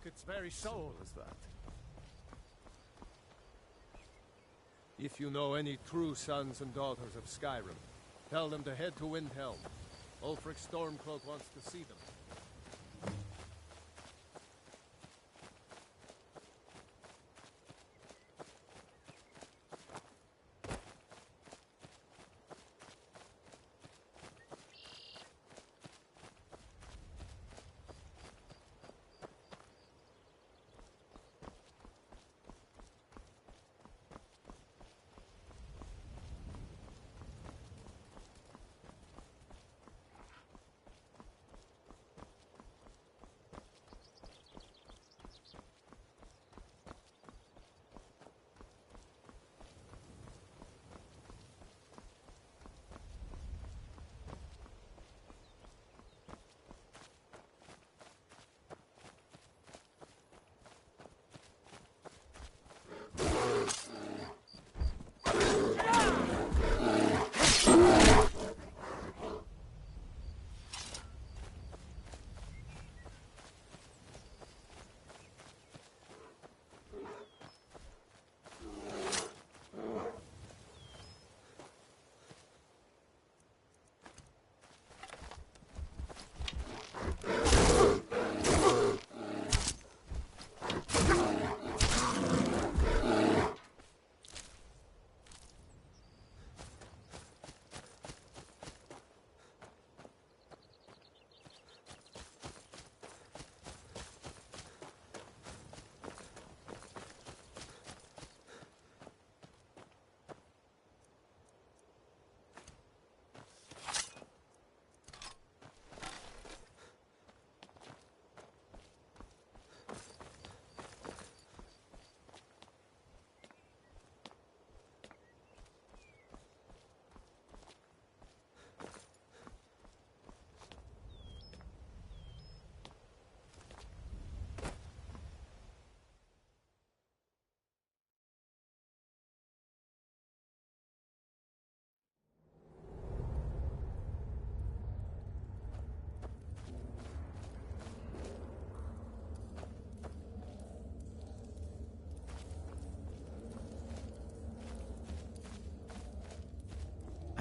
its very soul. Simple as that. If you know any true sons and daughters of Skyrim, tell them to head to Windhelm. Ulfric Stormcloak wants to see them.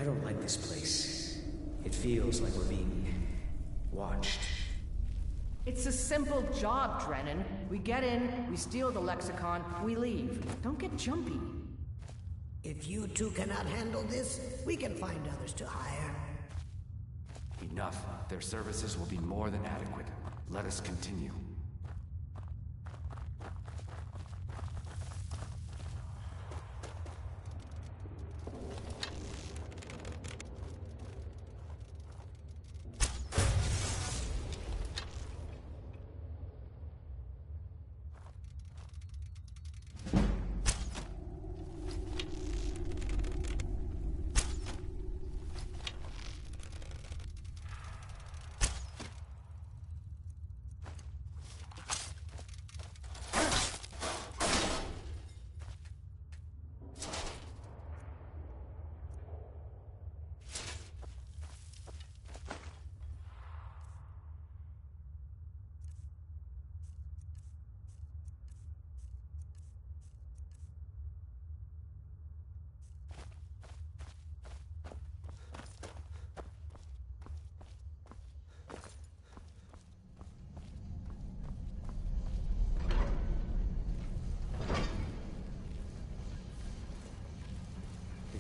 I don't like this place. It feels like we're being watched. It's a simple job, Drennan. We get in, we steal the lexicon, we leave. Don't get jumpy. If you two cannot handle this, we can find others to hire. Enough. Their services will be more than adequate. Let us continue.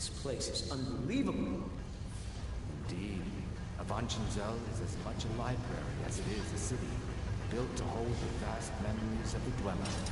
This place is unbelievable. Indeed. Avanchanzel is as much a library as it is a city, built to hold the vast memories of the Dwemer.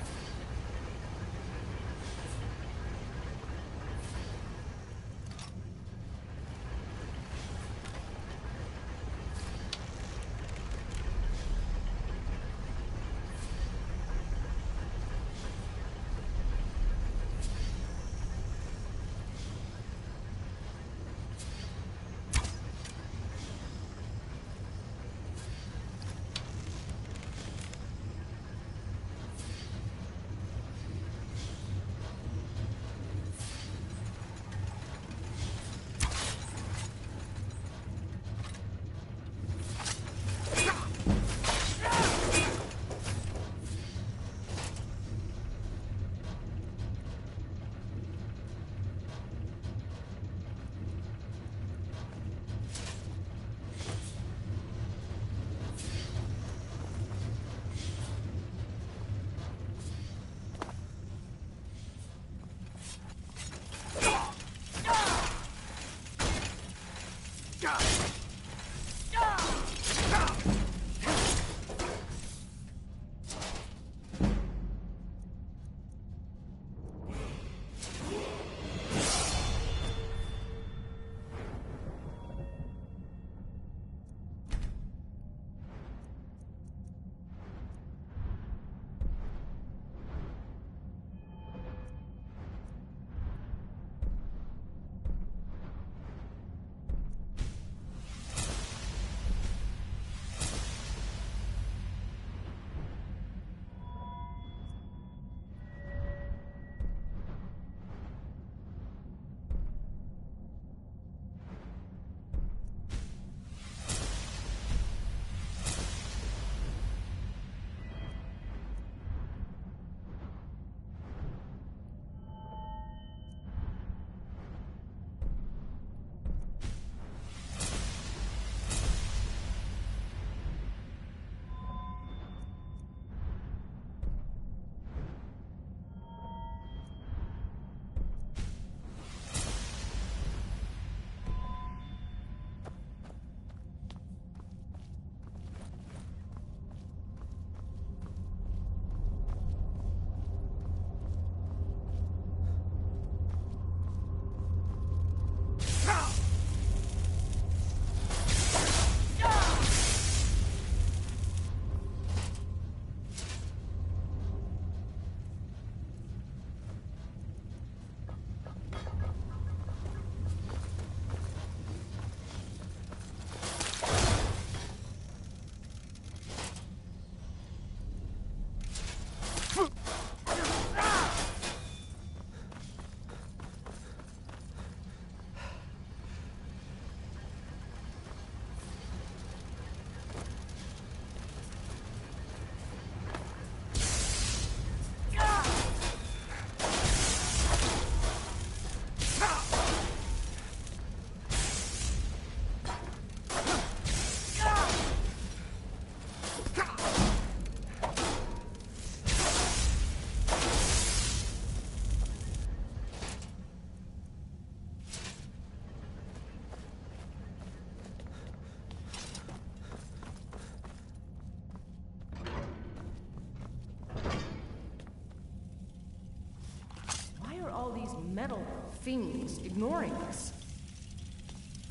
fiends ignoring us.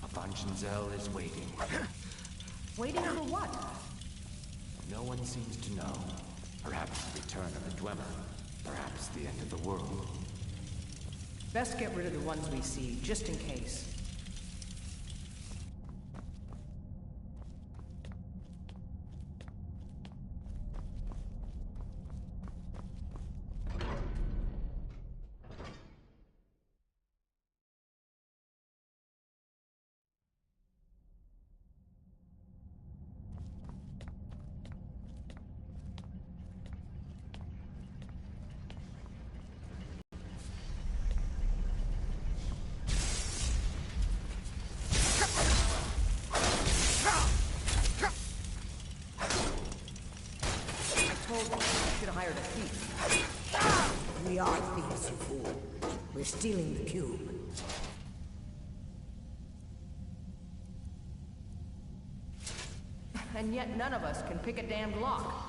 Avanchenzell is waiting. Waiting for what? No one seems to know. Perhaps the return of the Dwemer. Perhaps the end of the world. Best get rid of the ones we see, just in case. We are thieves, you fool. We're stealing the cube. And yet none of us can pick a damned lock.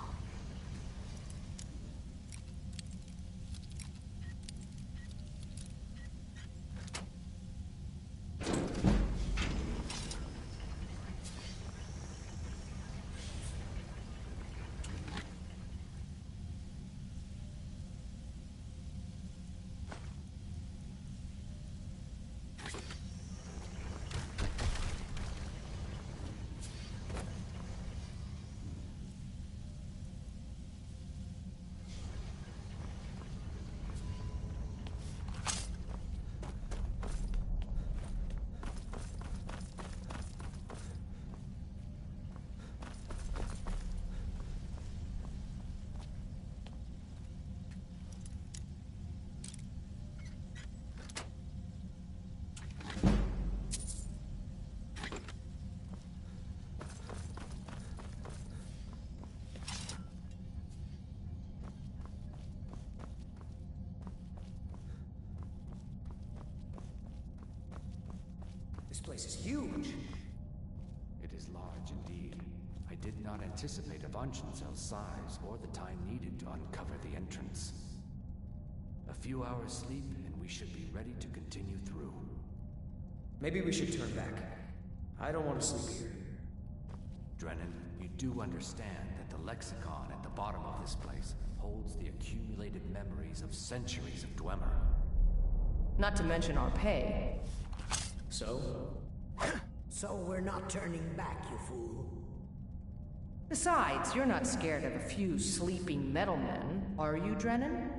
This place is huge. It is large indeed. I did not anticipate Avanchenzell's size or the time needed to uncover the entrance. A few hours sleep and we should be ready to continue through. Maybe we should turn back. I don't want to sleep here. Drennan, you do understand that the lexicon at the bottom of this place holds the accumulated memories of centuries of Dwemer. Not to mention our pay. So? So we're not turning back, you fool. Besides, you're not scared of a few sleeping metal men, are you, Drennan?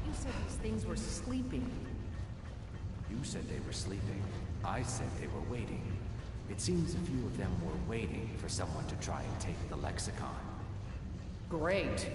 You said these things were sleeping. You said they were sleeping. I said they were waiting. It seems a few of them were waiting for someone to try and take the lexicon. Great.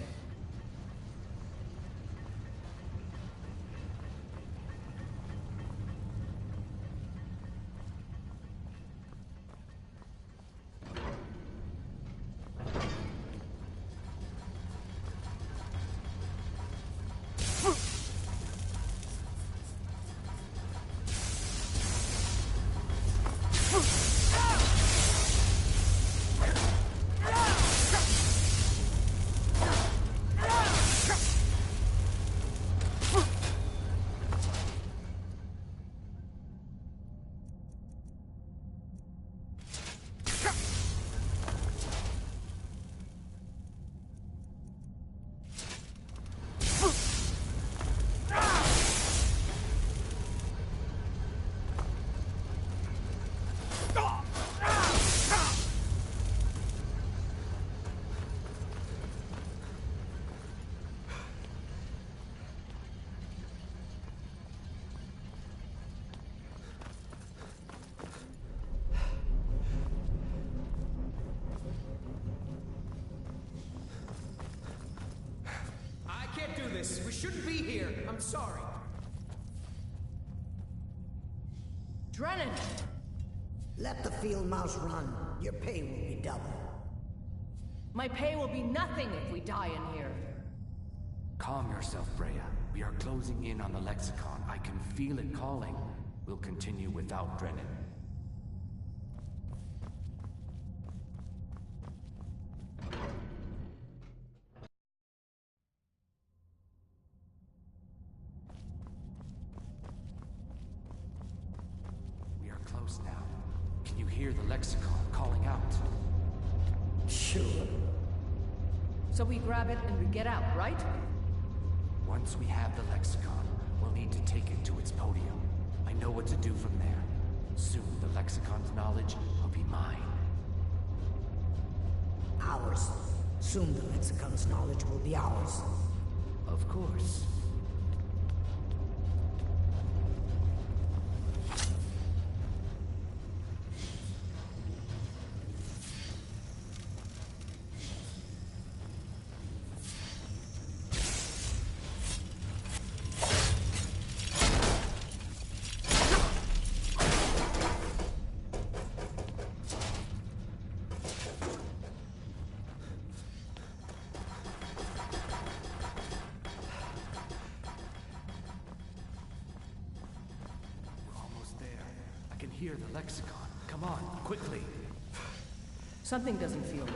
this. We shouldn't be here. I'm sorry. Drennan! Let the field mouse run. Your pay will be double. My pay will be nothing if we die in here. Calm yourself, Freya. We are closing in on the Lexicon. I can feel it calling. We'll continue without Drennan. We are close now. Can you hear the Lexicon calling out? Sure. So we grab it and we get out, right? Once we have the Lexicon, we'll need to take it to its podium. I know what to do from there. Soon the Lexicon's knowledge will be mine. Ours. Soon the Lexicon's knowledge will be ours. Of course. Hear the Lexicon. Come on, quickly. Something doesn't feel right.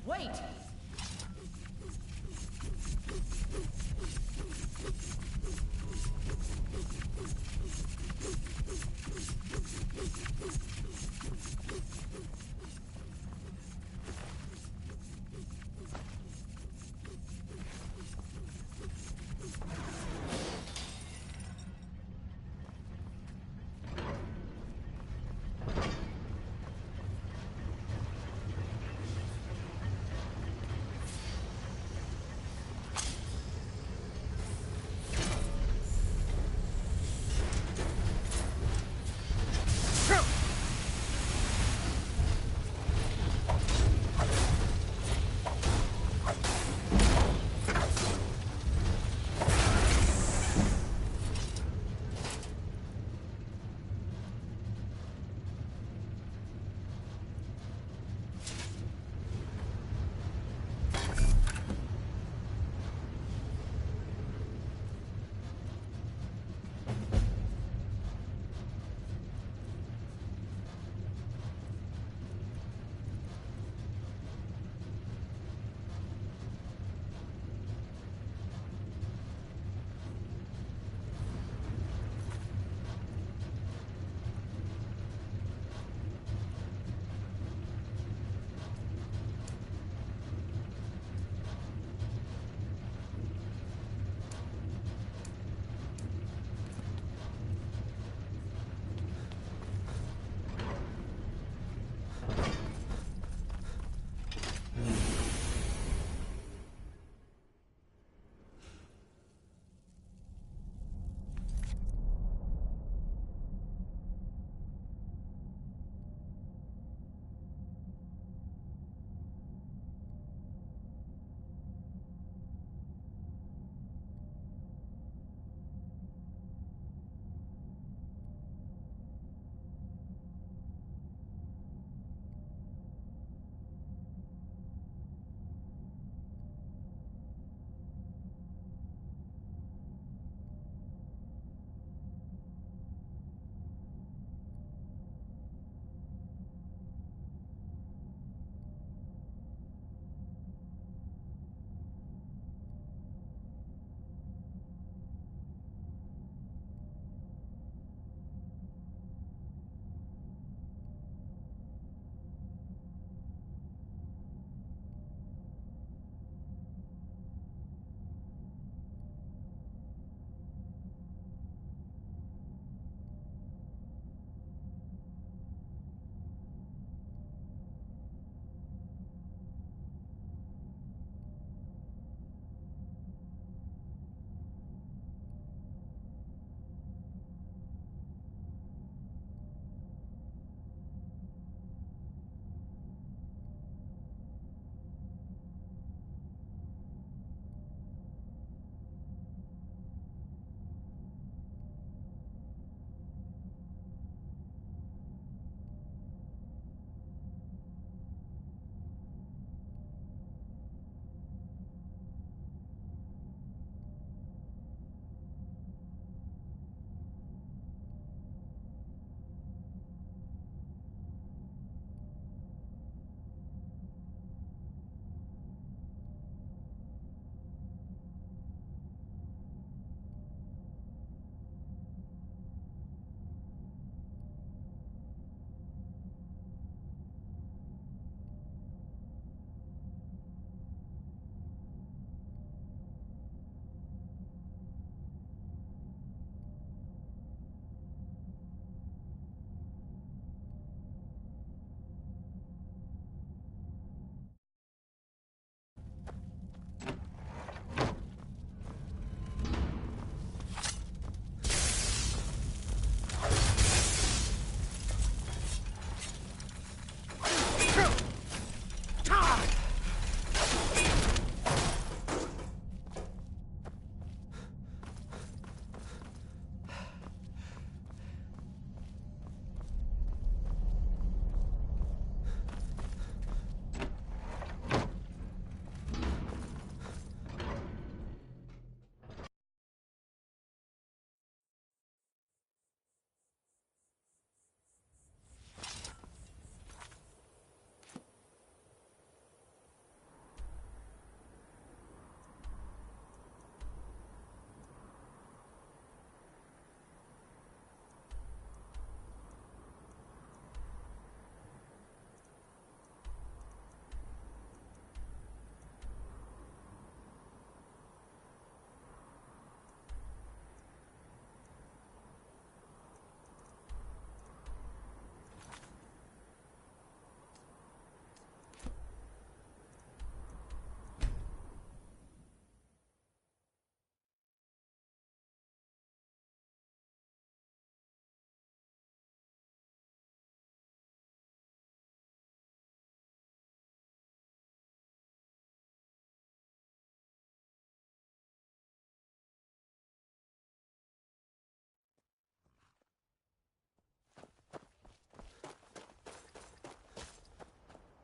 Wait!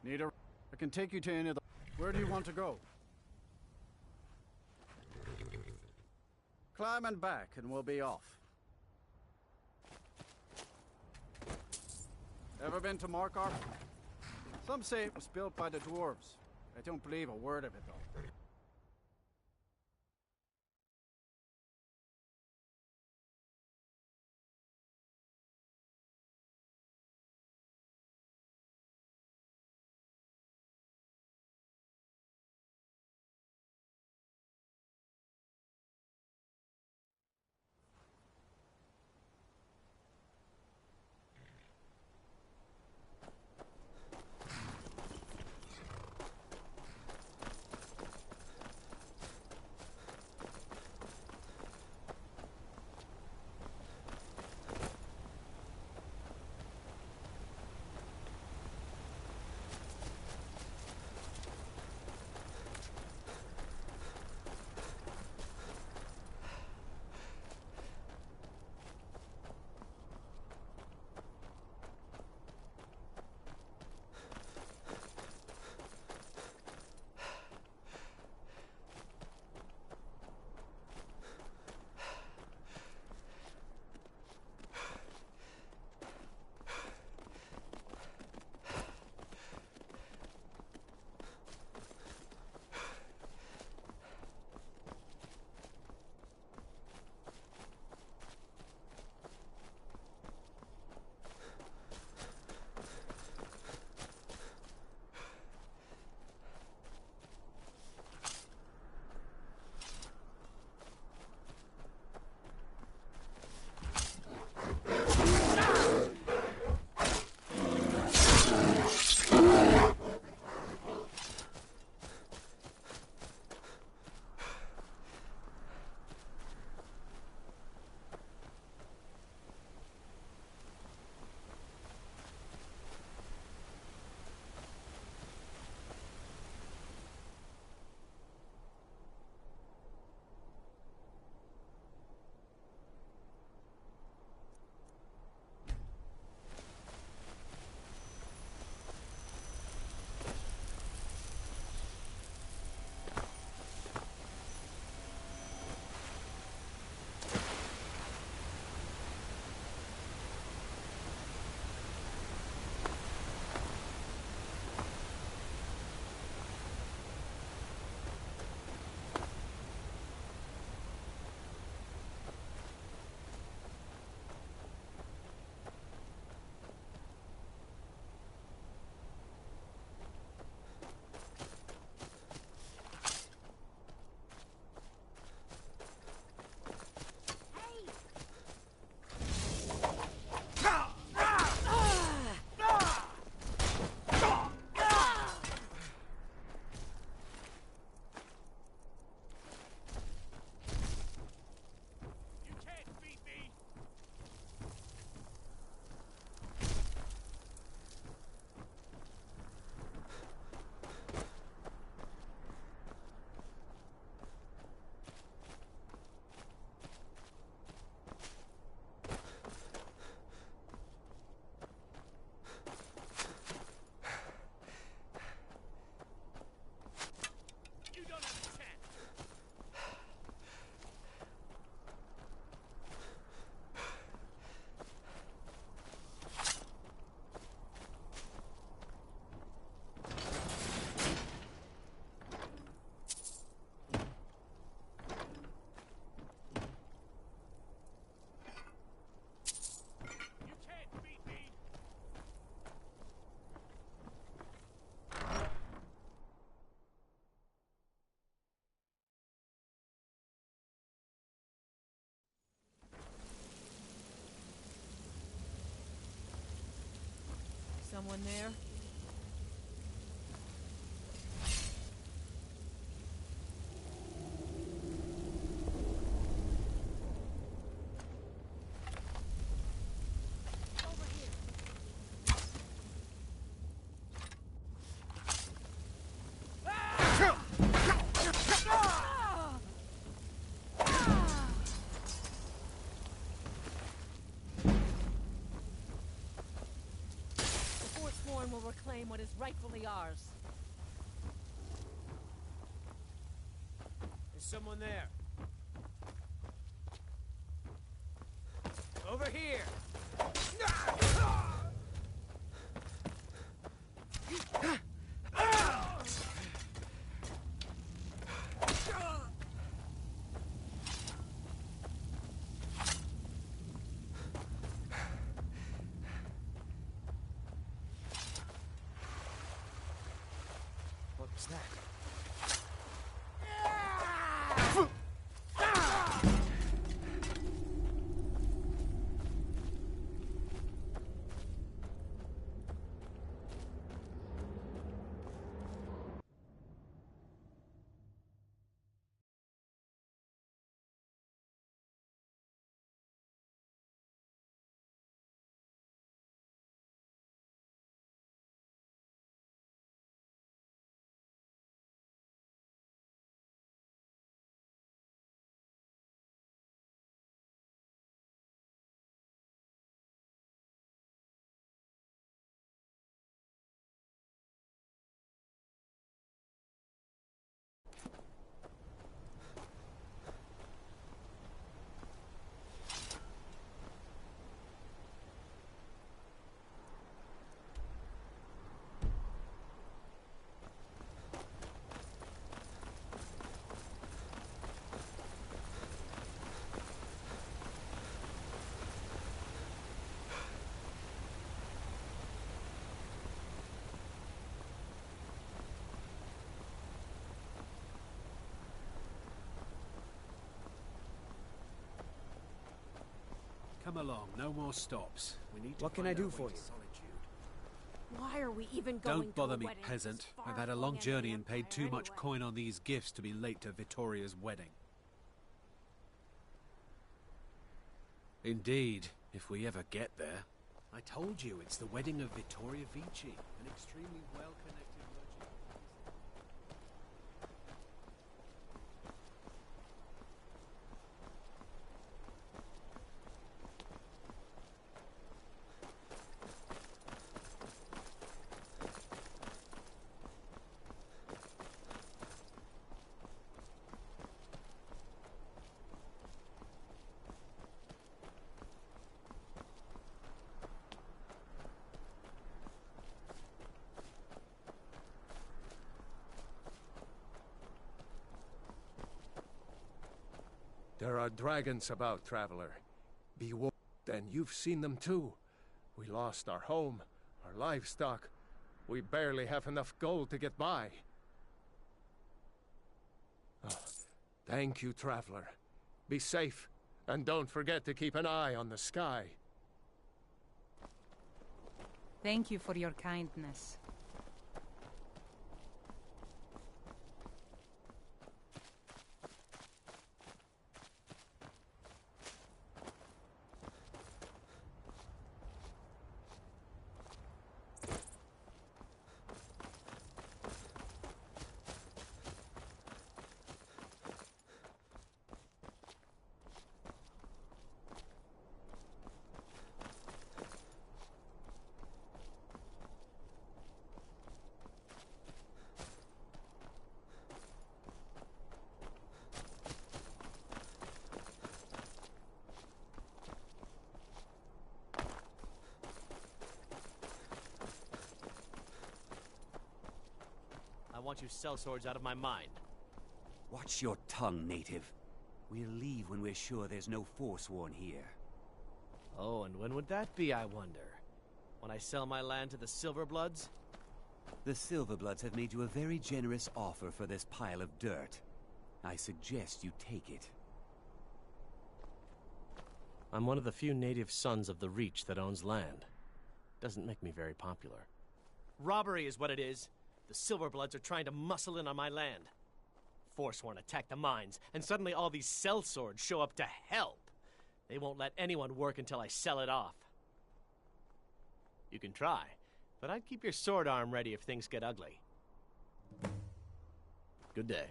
I can take you to any of the... Where do you want to go? Climb and back, and we'll be off. Ever been to Markarth? Some say it was built by the dwarves. I don't believe a word of it, though. Someone there? is rightfully ours. Is someone there? Over here! What was that? Come along, no more stops. We need to What can find I do our way for to you? Solitude. Why are we even going Don't bother to a me, wedding peasant. this far I've had a flung long end of journey the and paid too Empire much anyway? coin on these gifts to be late to Vittoria's wedding. Indeed, if we ever get there. I told you, it's the wedding of Vittoria Vici, an extremely well-connected merchant. There are dragons about, traveler. Be warned, and you've seen them too. We lost our home, our livestock. We barely have enough gold to get by. Oh, thank you, traveler. Be safe, and don't forget to keep an eye on the sky. Thank you for your kindness. I want you sellswords out of my mind. Watch your tongue, native. We'll leave when we're sure there's no Forsworn here. Oh, and when would that be, I wonder? When I sell my land to the Silverbloods? The Silverbloods have made you a very generous offer for this pile of dirt. I suggest you take it. I'm one of the few native sons of the Reach that owns land. Doesn't make me very popular. Robbery is what it is. The Silverbloods are trying to muscle in on my land. Forsworn attacked the mines, and suddenly all these sellswords show up to help. They won't let anyone work until I sell it off. You can try, but I'd keep your sword arm ready if things get ugly. Good day.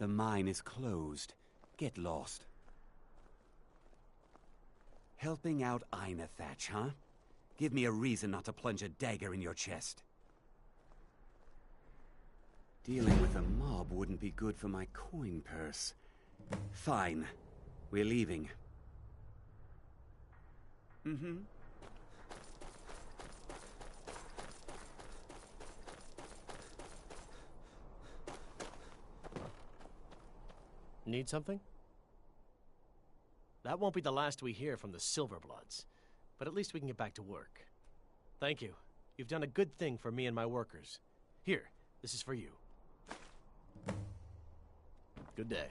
The mine is closed. Get lost. Helping out Einethach, huh? Give me a reason not to plunge a dagger in your chest. Dealing with a mob wouldn't be good for my coin purse. Fine. We're leaving. Mm-hmm. Need something? That won't be the last we hear from the Silverbloods, but at least we can get back to work. Thank you. You've done a good thing for me and my workers. Here, this is for you. Good day.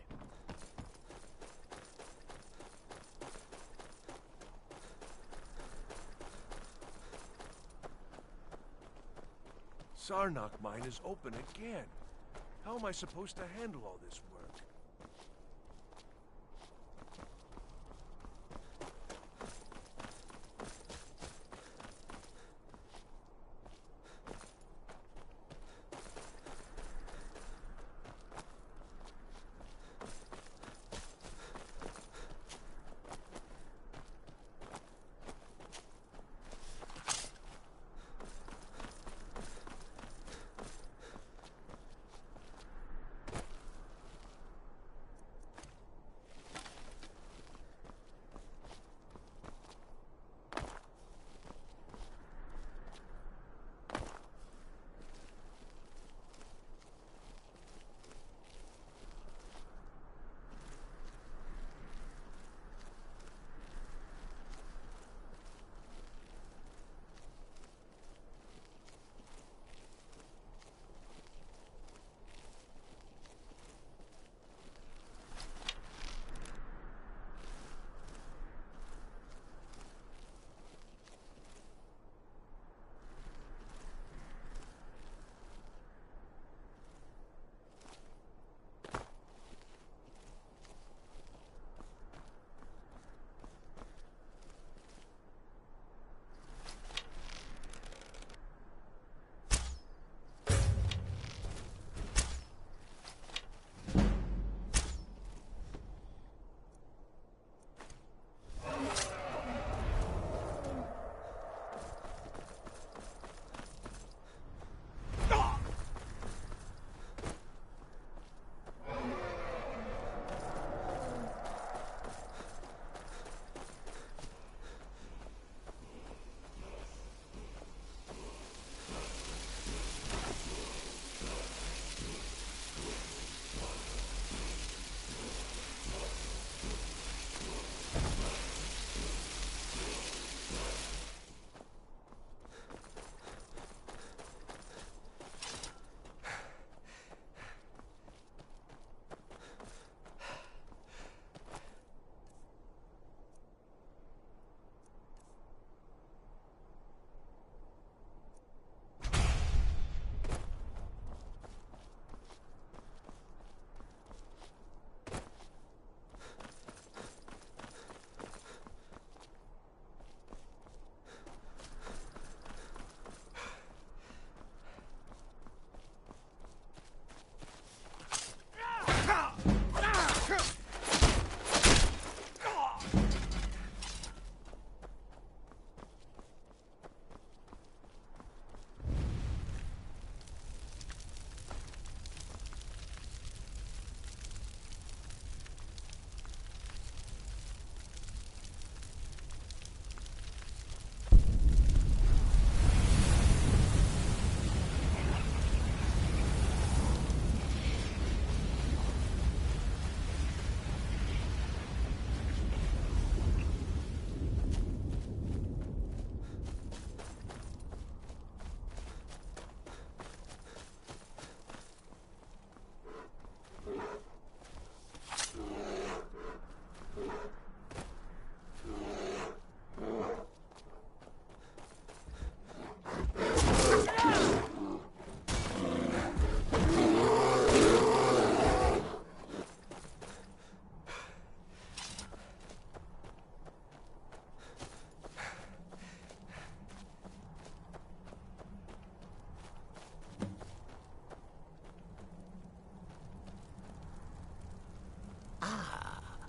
Sarnak mine is open again. How am I supposed to handle all this work?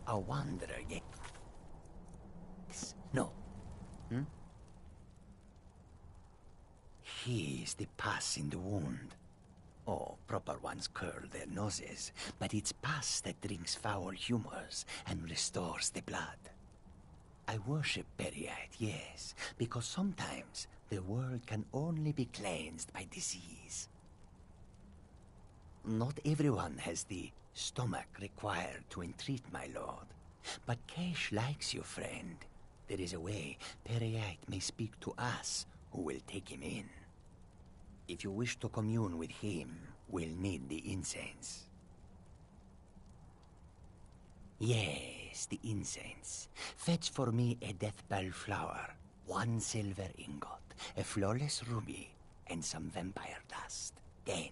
A wanderer, yes. is the pus in the wound. Oh, proper ones curl their noses, but it's pus that drinks foul humors and restores the blood. I worship Peryite, yes, because sometimes the world can only be cleansed by disease. Not everyone has the stomach required to entreat my lord, but Kesh likes you, friend. There is a way Peryite may speak to us who will take him in. If you wish to commune with him, we'll need the incense. Yes, the incense. Fetch for me a deathbell flower, 1 silver ingot, a flawless ruby, and some vampire dust. Then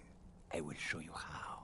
I will show you how.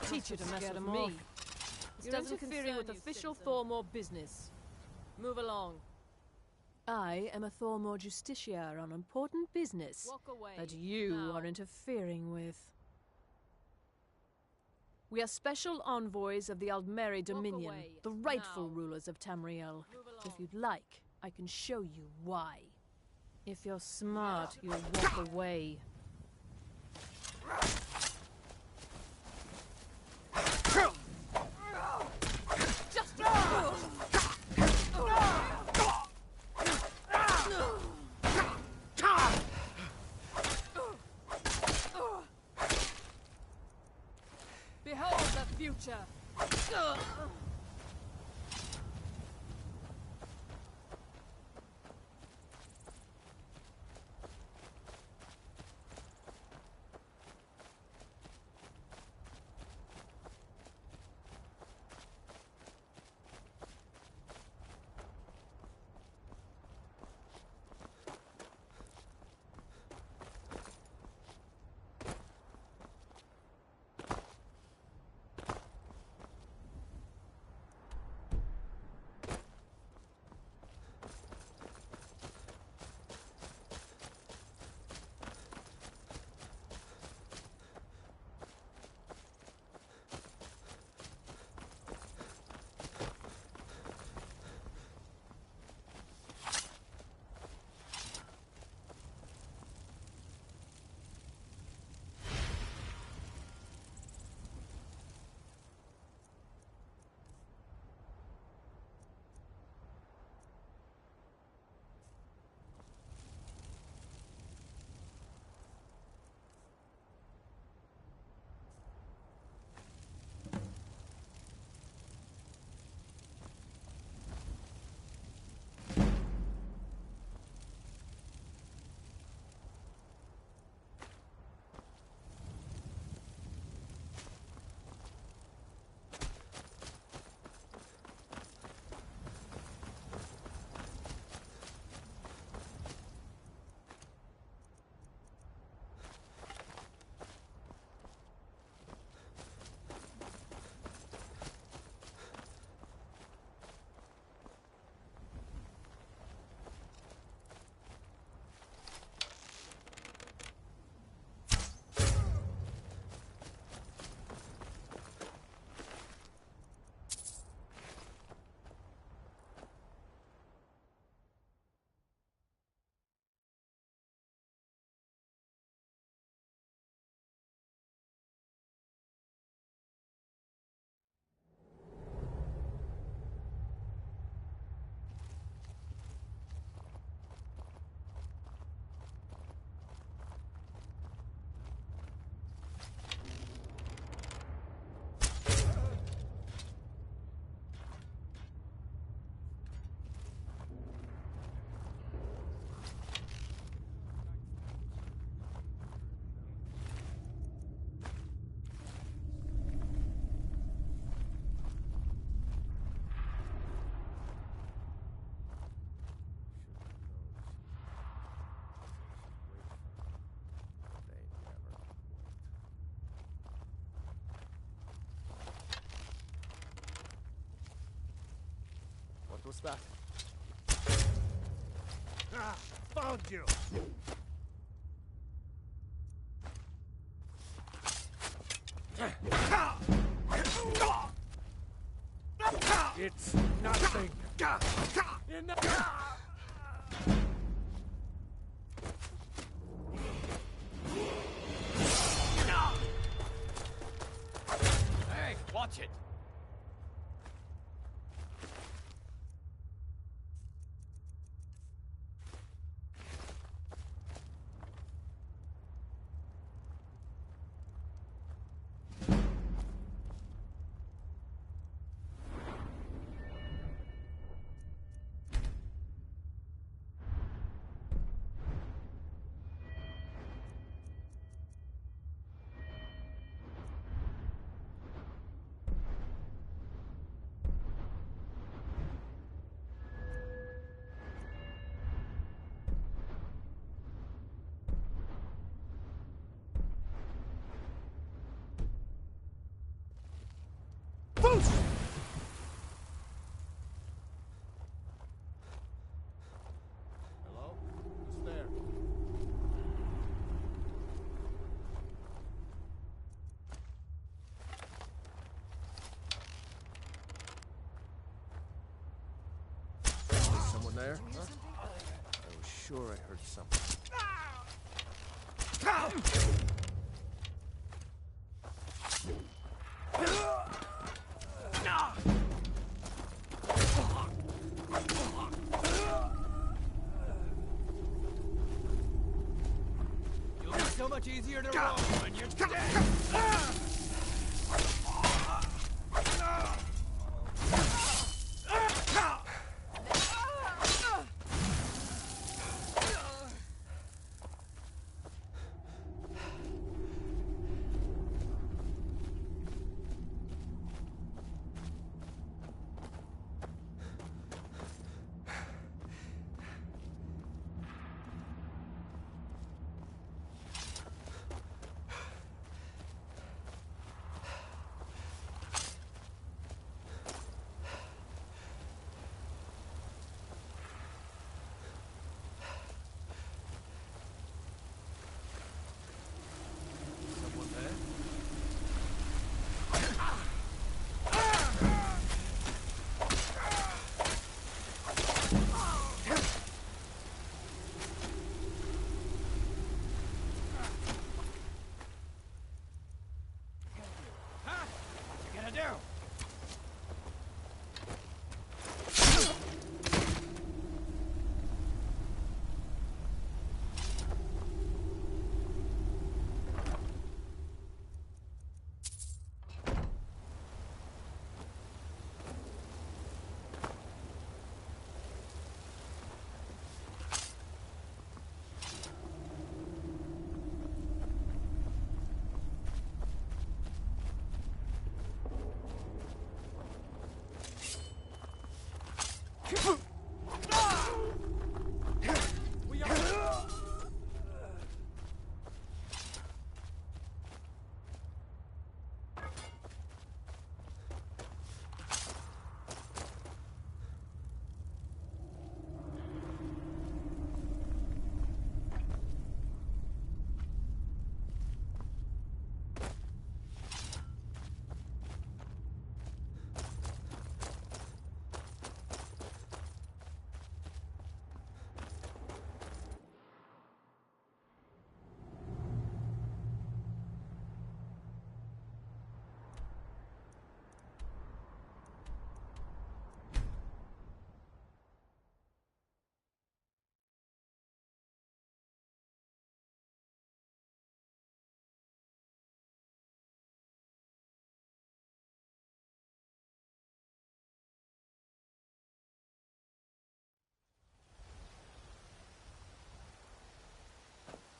Teach you to mess with me. You're interfering with official Thormore business. Move along. I am a Thormore justiciar on important business that you are interfering with. We are special envoys of the Aldmeri Dominion, the rightful rulers of Tamriel. If you'd like, I can show you why. If you're smart, you'll walk away. future. What was that? Ah, found you! It's nothing. Enough. Hey, watch it! Hello? Who's there? Is someone there? Huh? I was sure I heard something. You'll be so much easier to roll when you're dead!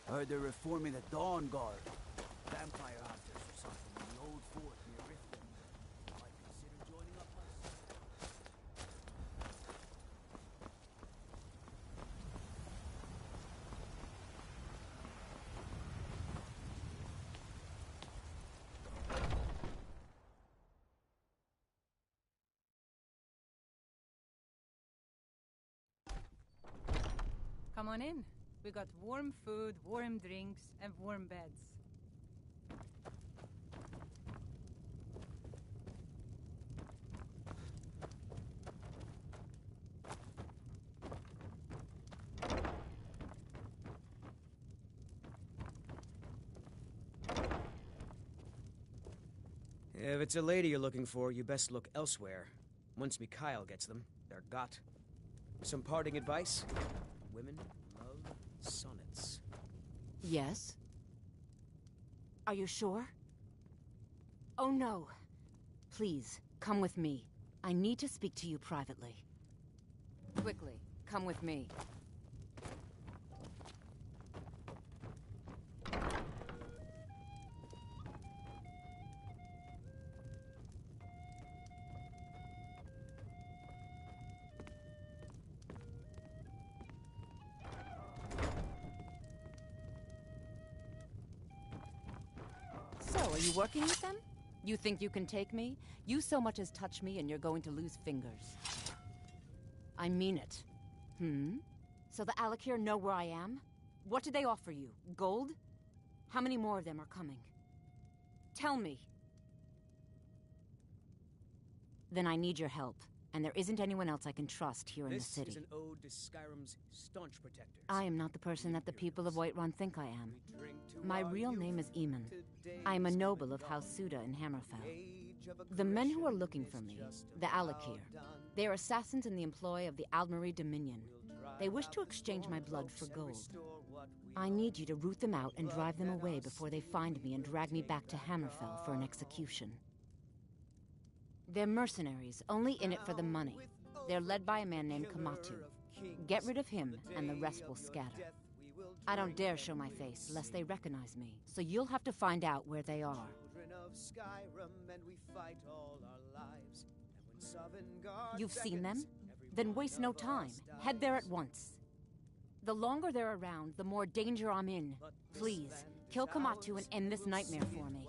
Heard they're reforming the Dawn Guard. Vampire hunters or something in the old fort near Riften. Might consider joining up myself. Come on in. We got warm food, warm drinks, and warm beds. If it's a lady you're looking for, you best look elsewhere. Once Mikhail gets them, they're got. Some parting advice? Women love sonnets. Yes? Are you sure? Oh no. Please, come with me. I need to speak to you privately. Quickly, come with me. So, are you working with them? You think you can take me? You so much as touch me and you're going to lose fingers. I mean it. So the Alakir know where I am? What did they offer you? Gold? How many more of them are coming? Tell me. Then I need your help. And there isn't anyone else I can trust here in the city. This is an ode to Skyrim's staunch protectors. I am not the person that the people of Whiterun think I am. My real name is Eamon. I am a noble of House Suda in Hammerfell. The men who are looking for me, the Alakir, they are assassins in the employ of the Aldmeri Dominion. They wish to exchange my blood for gold. I need you to root them out and drive them away before they find me and drag me back to Hammerfell for an execution. They're mercenaries, only in it for the money. They're led by a man named Kamatu. Get rid of him, and the rest will scatter. I don't dare show my face, lest they recognize me, so you'll have to find out where they are. You've seen them? Then waste no time. Head there at once. The longer they're around, the more danger I'm in. Please, kill Kamatu and end this nightmare for me.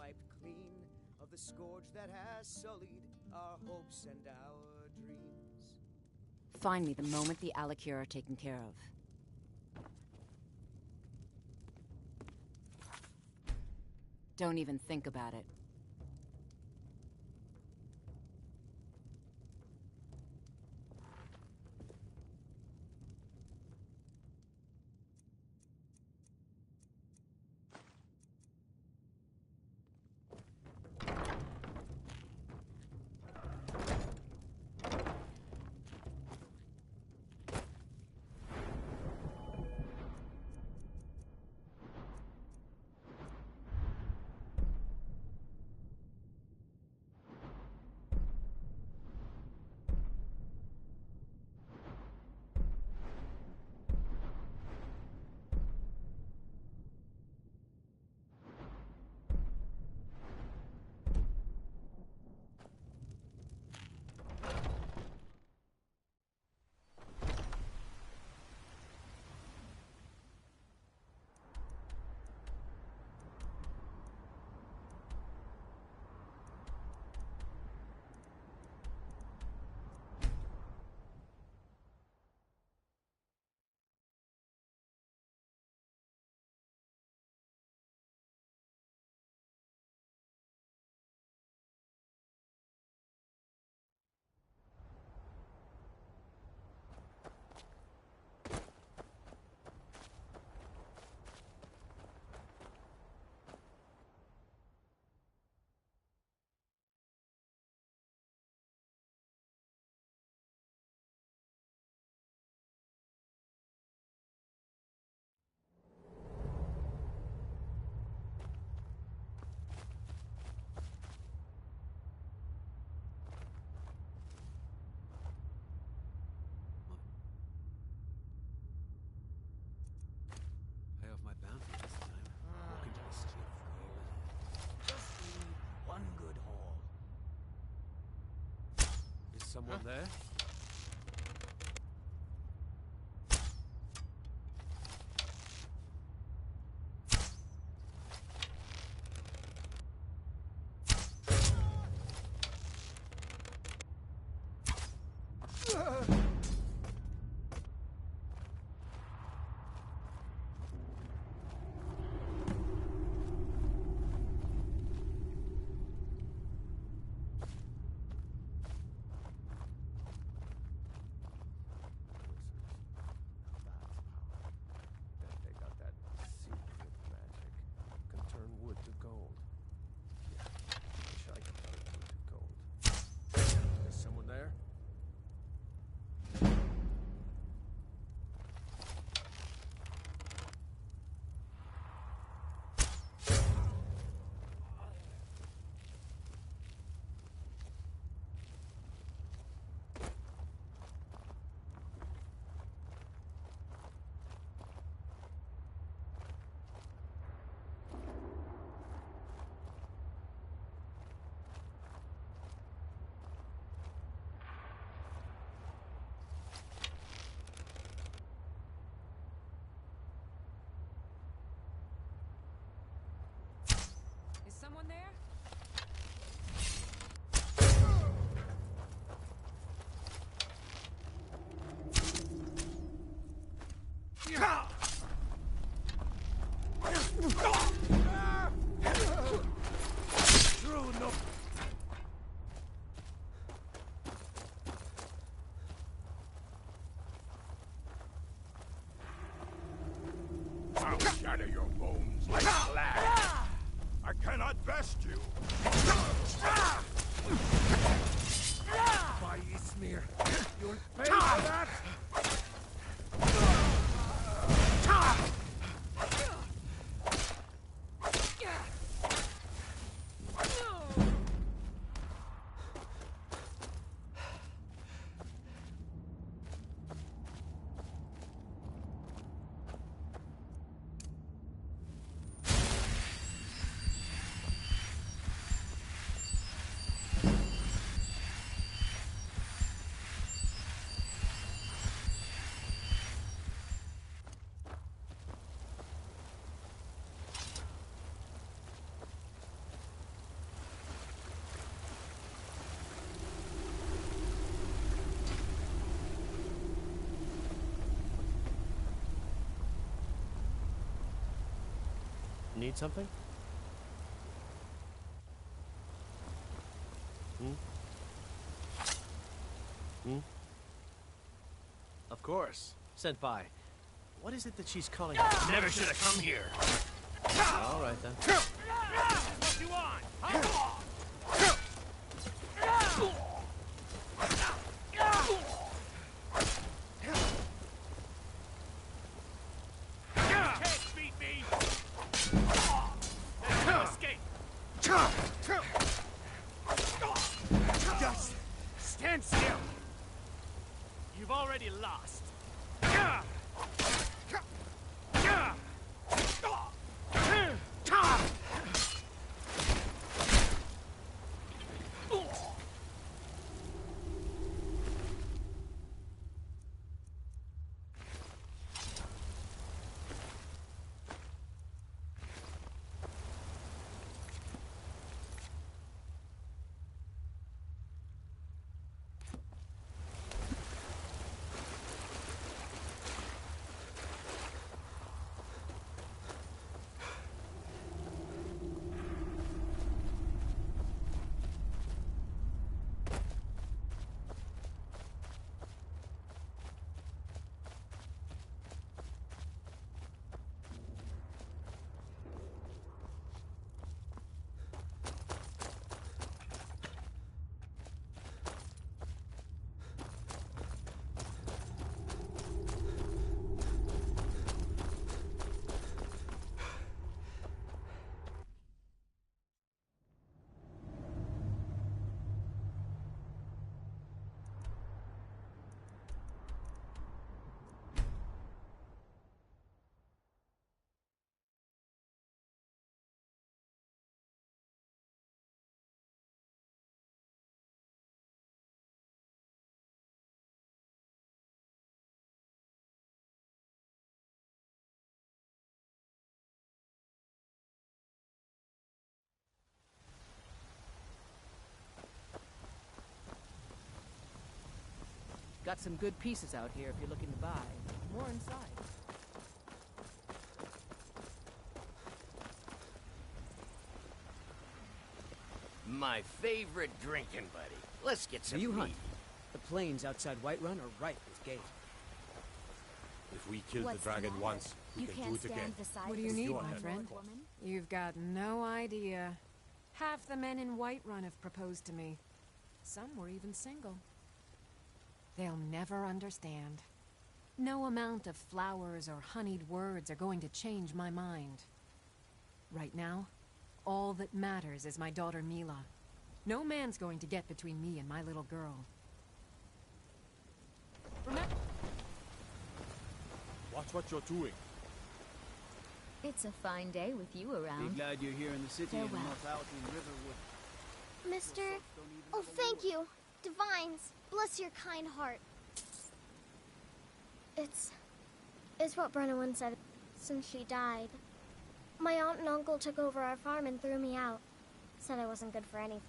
The scourge that has sullied our hopes and our dreams. Find me the moment the Alakir are taken care of. Don't even think about it. someone there? Someone there? True enough. I'll shatter your bones like glass. I cannot best you. By Ismir, you'll pay for that! Need something? Of course. Sent by. What is it that she's calling? Never should have come here. All right then. What you want? Huh? Can't beat me. There's no escape. Just stand still. You've already lost. Got some good pieces out here if you're looking to buy. More inside. My favorite drinking buddy. Let's get some You meat. hunt. The plains outside Whiterun are ripe with game. If we killed the dragon once, we can do it again. What do you need, my friend? You've got no idea. Half the men in Whiterun have proposed to me. Some were even single. They'll never understand. No amount of flowers or honeyed words are going to change my mind. Right now, all that matters is my daughter Mila. No man's going to get between me and my little girl. Remember... Watch what you're doing. It's a fine day with you around. Be glad you're here in the city and Farewell. not out in Riverwood. Mister... Oh, thank you. Divines, bless your kind heart. It's what Brennan said since she died. My aunt and uncle took over our farm and threw me out. Said I wasn't good for anything.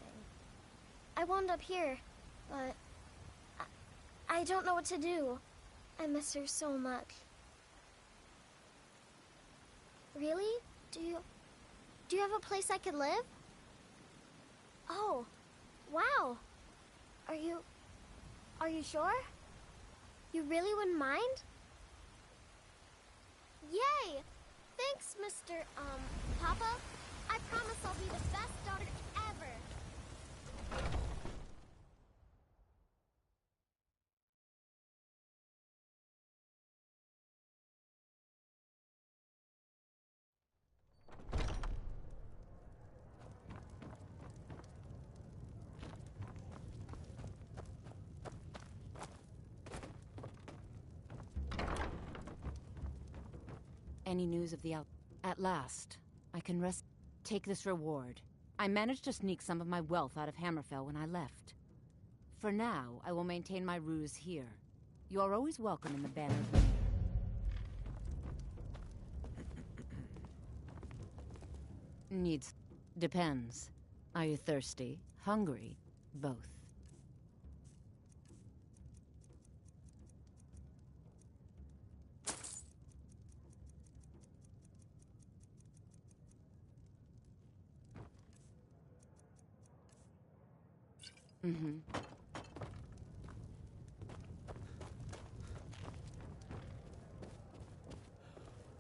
I wound up here, but... I don't know what to do. I miss her so much. Really? Do you have a place I could live? Oh, wow. Are you sure? You really wouldn't mind? Yay! Thanks, Mr. Papa. I promise I'll be the best daughter ever. Any news of the out... At last, I can rest... Take this reward. I managed to sneak some of my wealth out of Hammerfell when I left. For now, I will maintain my ruse here. You are always welcome in the Banner of... Needs... Depends. Are you thirsty? Hungry? Both. Mm-hmm.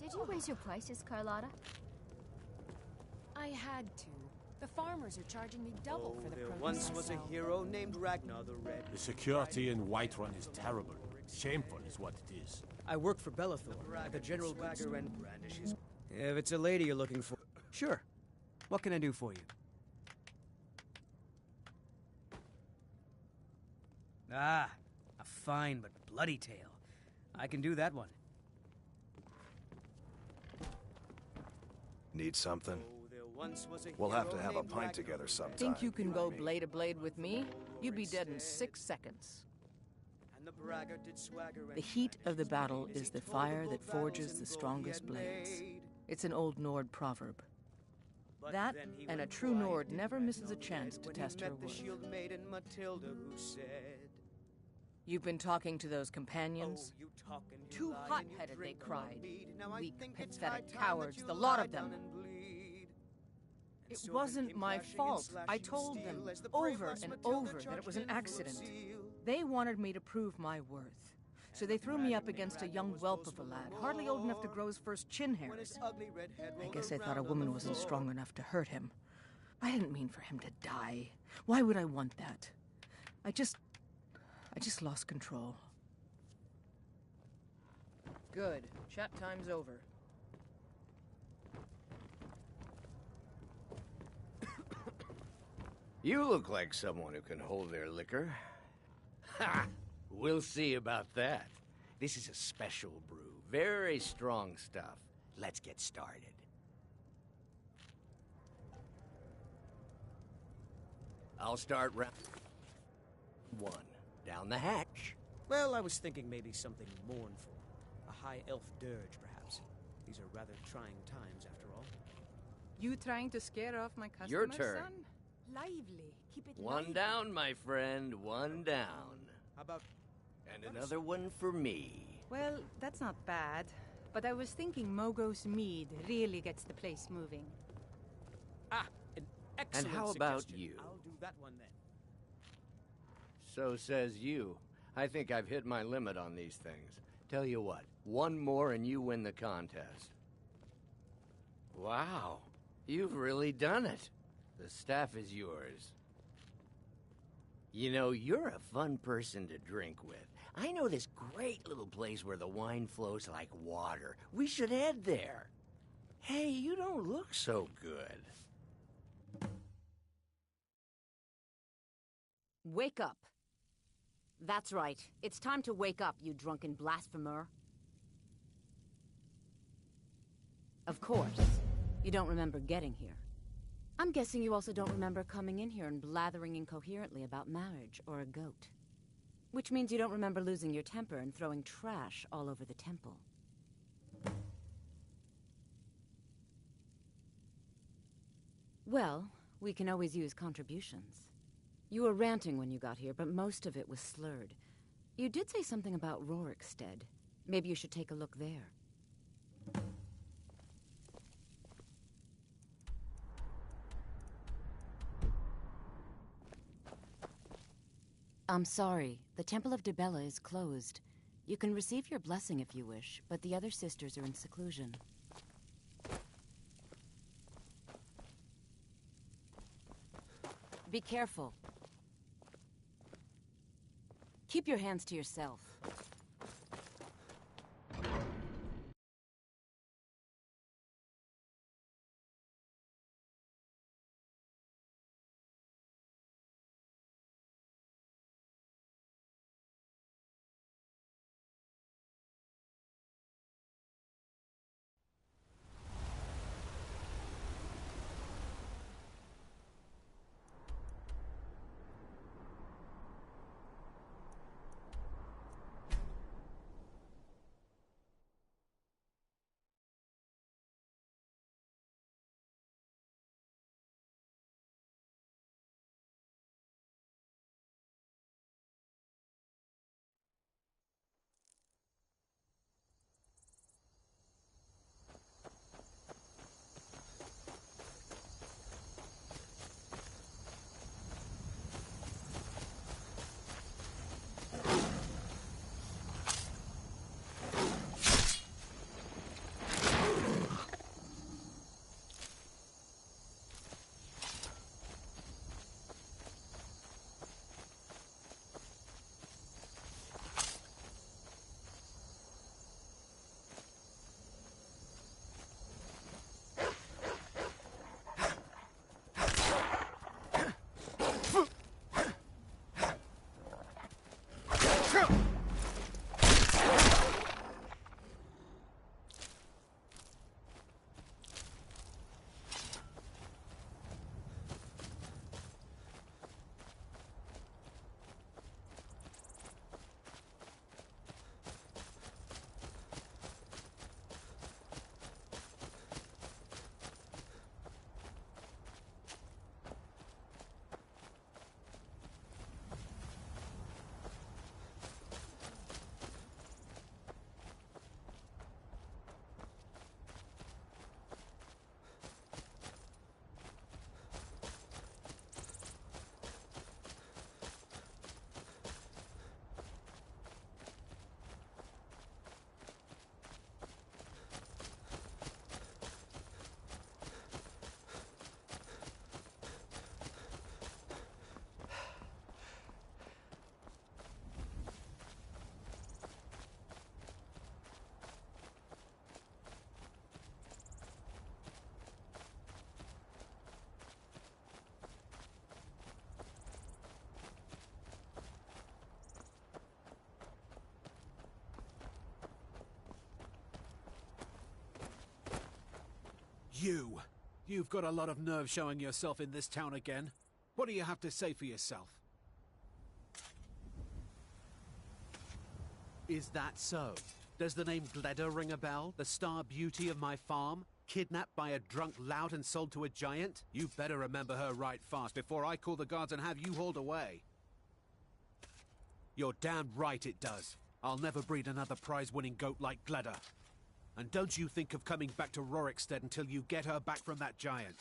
Did you raise your prices, Carlotta? I had to. The farmers are charging me double for the There produce once I was sell. a hero named Ragnar the Red. The security in Whiterun is terrible. Shameful is what it is. I work for Bellathor, at the General Swagger and brandishes. If it's a lady you're looking for... Sure. What can I do for you? Ah, a fine but bloody tale. I can do that one. Need something? There once was a We'll have to hero have a named pint Ragnar. together sometime. Think you can go blade to blade with me? You'd be dead in 6 seconds. And the braggart did swagger and The heat of the brandish his battle blade as is he the told fire of that old battles forges and the gold he strongest had blades. made. It's an old Nord proverb. But That then he and a went true quiet Nord in never misses a Ragnar chance Red to when he test her met the worth. shield maiden Matilda, who said, You've been talking to those companions? "Oh, you talk and you Too lie and you hot-headed, they drink cried. mead. Now I Weak, think it's high pathetic time cowards, that you the lot lie of them. down and bleed." And It so they wasn't came my clashing and fault. slashing I of told steel them as the brave over lass and Matilda over that it charged was an in full of accident. zeal. They wanted me to prove my worth. So they threw me up against a young whelp of a lad, hardly old enough to grow his first chin When his hairs. ugly red head I rolled guess they thought a around on woman the wasn't floor. strong enough to hurt him. I didn't mean for him to die. Why would I want that? I just lost control. Good. Chat time's over. You look like someone who can hold their liquor. Ha! We'll see about that. This is a special brew. Very strong stuff. Let's get started. I'll start round 1. Down the hatch. Well, I was thinking maybe something mournful. A high elf dirge, perhaps. These are rather trying times, after all. You trying to scare off my customers, Your turn. son? Lively. Keep it One lively. down, my friend. One down. How about And another one for me. Well, that's not bad. But I was thinking Mogo's mead really gets the place moving. Ah, an excellent And how about suggestion. you? I'll do that one then. So says you. I think I've hit my limit on these things. Tell you what, one more and you win the contest. Wow, you've really done it. The staff is yours. You know, you're a fun person to drink with. I know this great little place where the wine flows like water. We should head there. Hey, you don't look so good. Wake up. That's right. It's time to wake up, you drunken blasphemer. Of course, you don't remember getting here. I'm guessing you also don't remember coming in here and blathering incoherently about marriage or a goat. Which means you don't remember losing your temper and throwing trash all over the temple. Well, we can always use contributions. You were ranting when you got here, but most of it was slurred. You did say something about Rorikstead. Maybe you should take a look there. I'm sorry. The Temple of Dibella is closed. You can receive your blessing if you wish, but the other sisters are in seclusion. Be careful. Keep your hands to yourself. You've got a lot of nerve showing yourself in this town again. What do you have to say for yourself? Is that so? Does the name Gleda ring a bell? The star beauty of my farm? Kidnapped by a drunk lout and sold to a giant? You better remember her right fast before I call the guards and have you hauled away. You're damn right it does. I'll never breed another prize-winning goat like Gleda. And don't you think of coming back to Rorikstead until you get her back from that giant.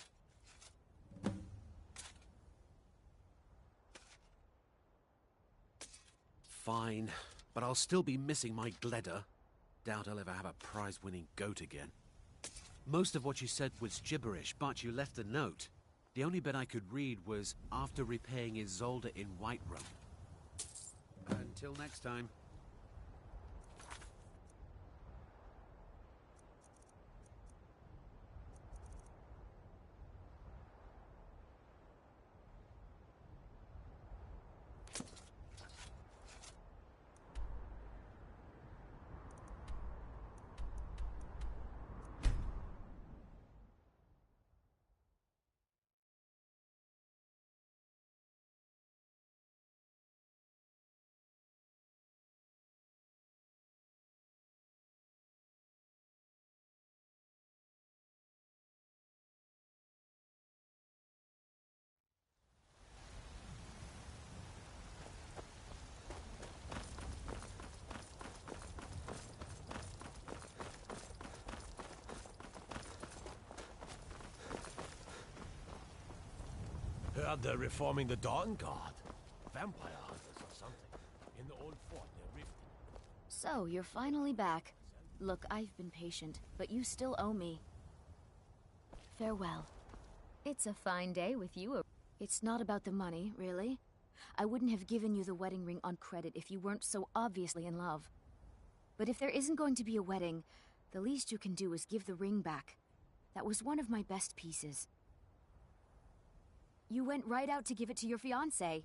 Fine, but I'll still be missing my Gleda. Doubt I'll ever have a prize-winning goat again. Most of what you said was gibberish, but you left a note. The only bit I could read was, after repaying Isolde in Whiterun. Until next time. Heard they're reforming the Dawn Guard. Vampire hunters or something. In the old fort near Riften. So, you're finally back. Look, I've been patient, but you still owe me. Farewell. It's a fine day with you. It's not about the money, really. I wouldn't have given you the wedding ring on credit if you weren't so obviously in love. But if there isn't going to be a wedding, the least you can do is give the ring back. That was one of my best pieces. You went right out to give it to your fiancé.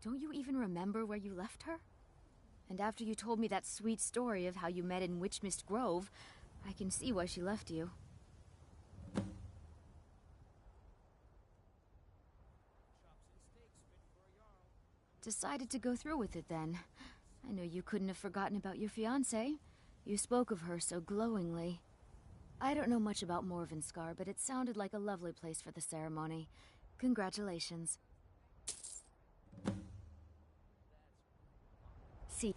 Don't you even remember where you left her? And after you told me that sweet story of how you met in Witchmist Grove, I can see why she left you. Decided to go through with it then. I know you couldn't have forgotten about your fiancé. You spoke of her so glowingly. I don't know much about Morvenskar, but it sounded like a lovely place for the ceremony. Congratulations. See.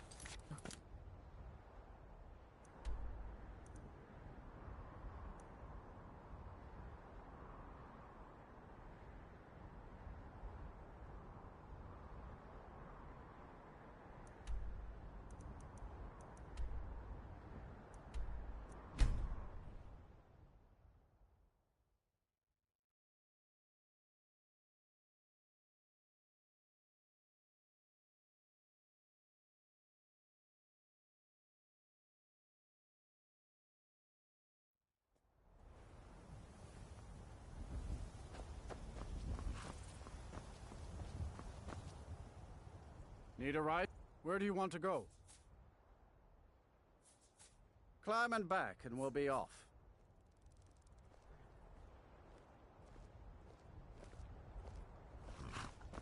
Need a ride? Where do you want to go? Climb and back and we'll be off.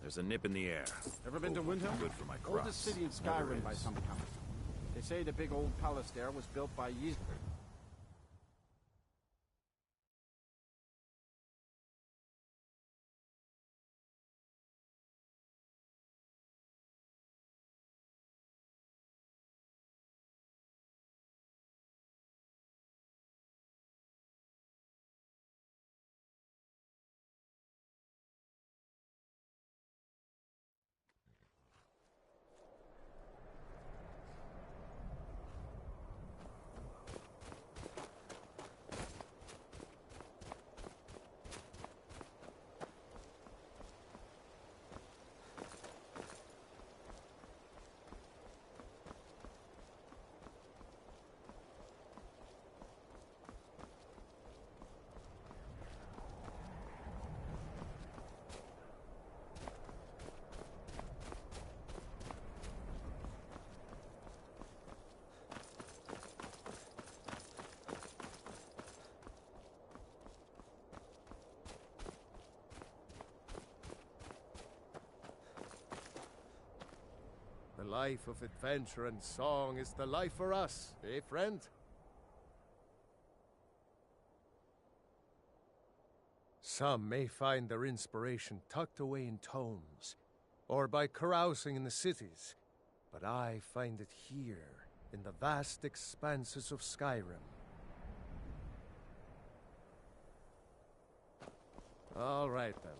There's a nip in the air. Ever been to Windhelm? Good for my crops. Oldest city in Skyrim by some count. They say the big old palace there was built by Ysgir. The life of adventure and song is the life for us, eh, friend? Some may find their inspiration tucked away in tomes, or by carousing in the cities, but I find it here, in the vast expanses of Skyrim. All right, then.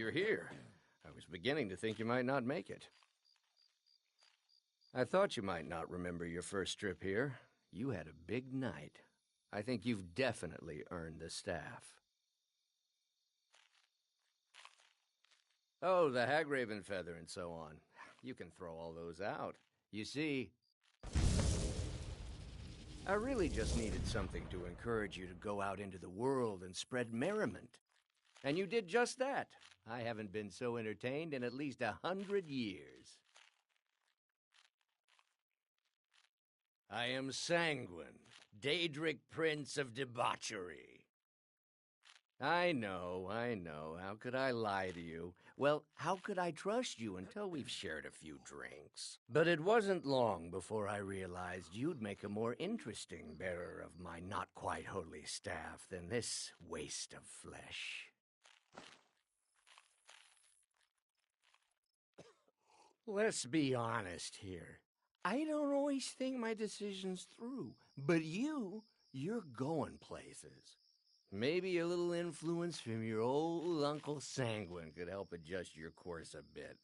You're here. I was beginning to think you might not make it. I thought you might not remember your first trip here. You had a big night. I think you've definitely earned the staff. Oh, the Hagraven feather and so on. You can throw all those out. You see, I really just needed something to encourage you to go out into the world and spread merriment. And you did just that. I haven't been so entertained in at least 100 years. I am Sanguine, Daedric Prince of Debauchery. I know. How could I lie to you? Well, how could I trust you until we've shared a few drinks? But it wasn't long before I realized you'd make a more interesting bearer of my not-quite-holy staff than this waste of flesh. Let's be honest here. I don't always think my decisions through, but you're going places. Maybe a little influence from your old Uncle Sanguine could help adjust your course a bit.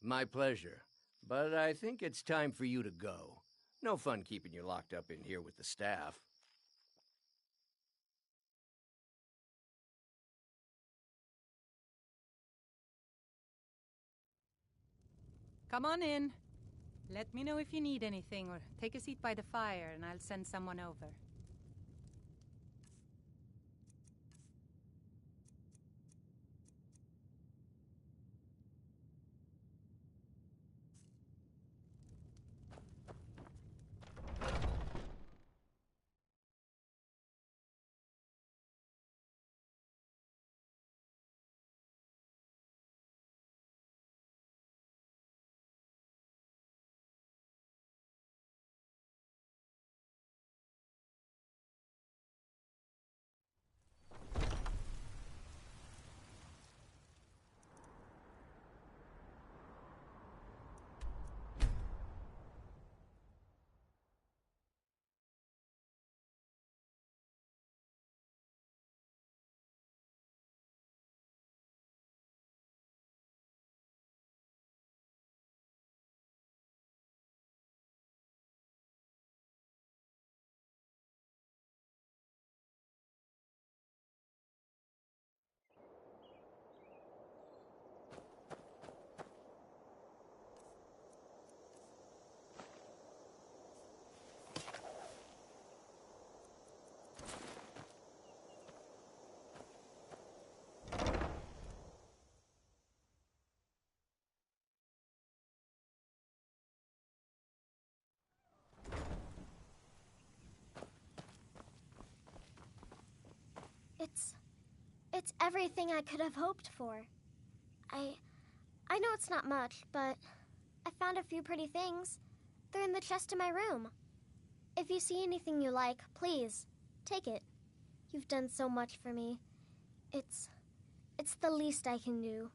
My pleasure, but I think it's time for you to go. No fun keeping you locked up in here with the staff. Come on in. Let me know if you need anything, or take a seat by the fire and I'll send someone over. It's everything I could have hoped for. I know it's not much, but I found a few pretty things. They're in the chest in my room. If you see anything you like, please, take it. You've done so much for me. It's the least I can do.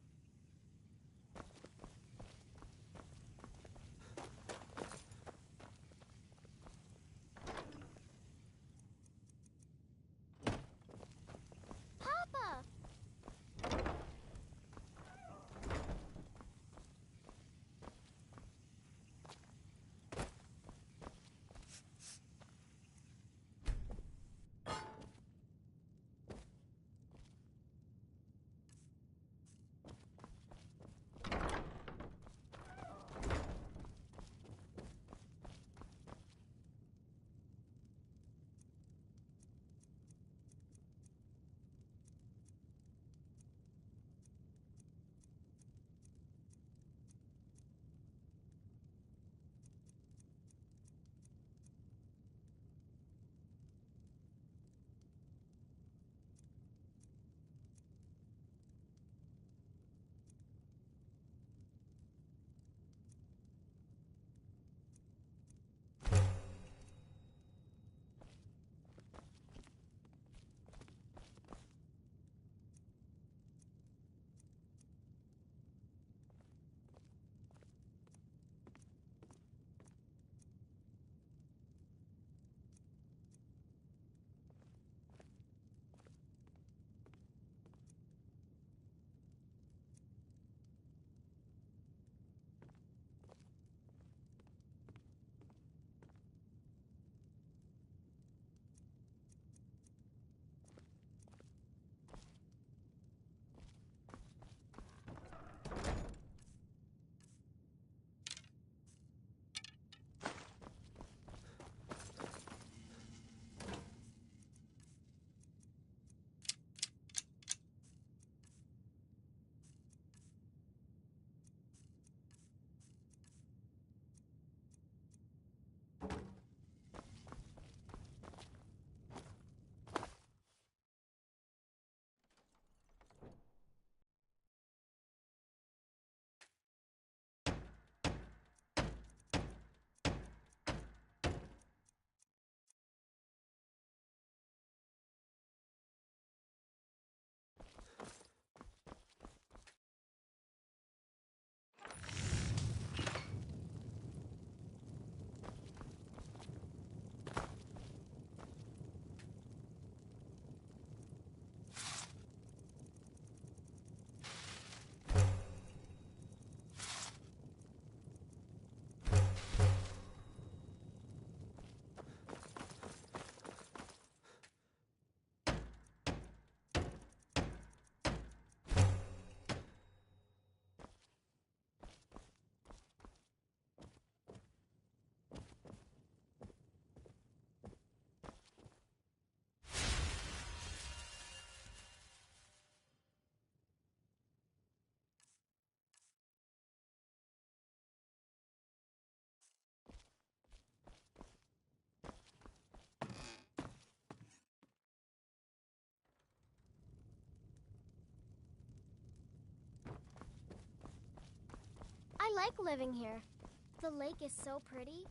Papa! I like living here. The lake is so pretty.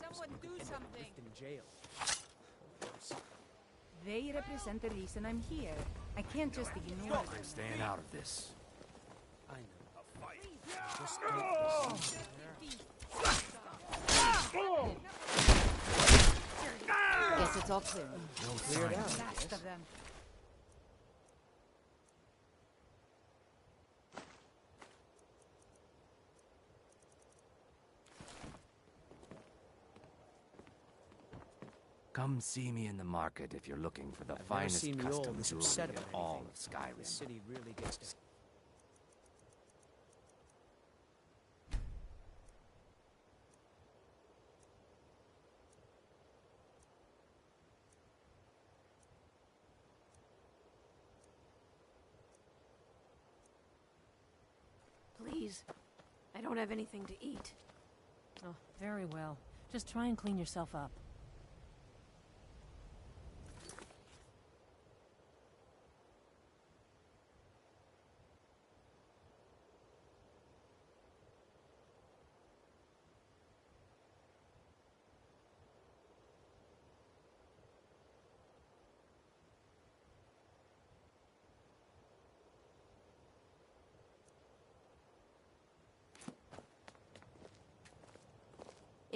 Someone do something! In jail. They represent the reason I'm here. I can't just ignore them. I'm staying out of this. I know. A fight? Just Guess it's all clear. No cleared sign. out. Last of them. Come see me in the market if you're looking for the I've never finest seen you all custom this jewelry upset in about all anything. of Skyrim. The city really gets to... Please. I don't have anything to eat. Oh, very well. Just try and clean yourself up.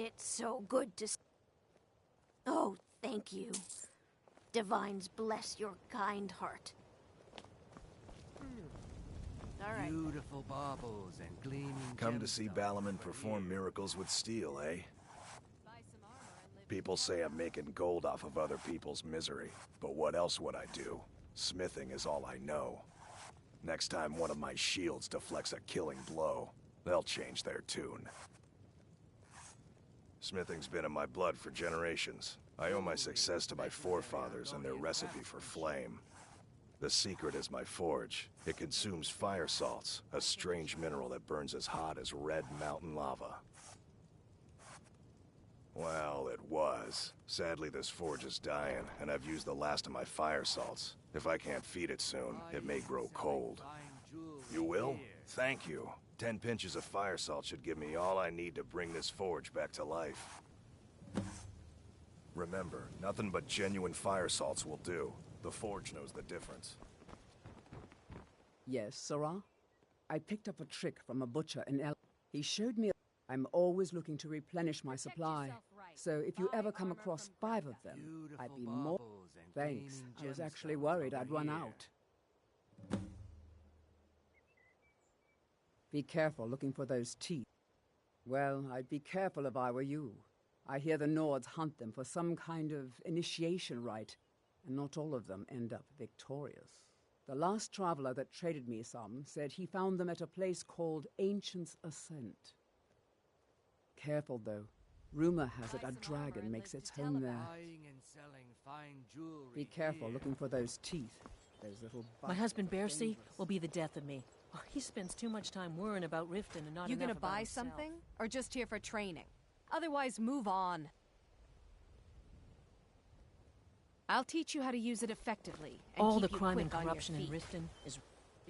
It's so good to... Oh, thank you. Divines bless your kind heart. All right. Beautiful baubles and gleaming Come to see Balaman perform miracles with steel, eh? People say I'm making gold off of other people's misery, but what else would I do? Smithing is all I know. Next time one of my shields deflects a killing blow, they'll change their tune. Smithing's been in my blood for generations. I owe my success to my forefathers and their recipe for flame. The secret is my forge. It consumes fire salts, a strange mineral that burns as hot as red mountain lava. Well, it was. Sadly, this forge is dying, and I've used the last of my fire salts. If I can't feed it soon, it may grow cold. You will? Thank you. 10 pinches of fire salt should give me all I need to bring this forge back to life. Remember, nothing but genuine fire salts will do. The forge knows the difference. Yes, Sarah? I picked up a trick from a butcher in El... He showed me... I'm always looking to replenish my supply. So if you ever come across 5 of them, I'd be more... Thanks. I was actually worried I'd run out. Be careful looking for those teeth. Well, I'd be careful if I were you. I hear the Nords hunt them for some kind of initiation rite, and not all of them end up victorious. The last traveler that traded me some said he found them at a place called Ancient's Ascent. Careful, though. Rumor has it a dragon makes its home there. Be careful looking for those teeth. Those little... My husband, Bercy, will be the death of me. Oh, he spends too much time worrying about Riften and not You enough gonna about buy himself. something? Or just here for training? Otherwise, move on. I'll teach you how to use it effectively. And All keep the you crime and quick on your corruption in feet. Riften is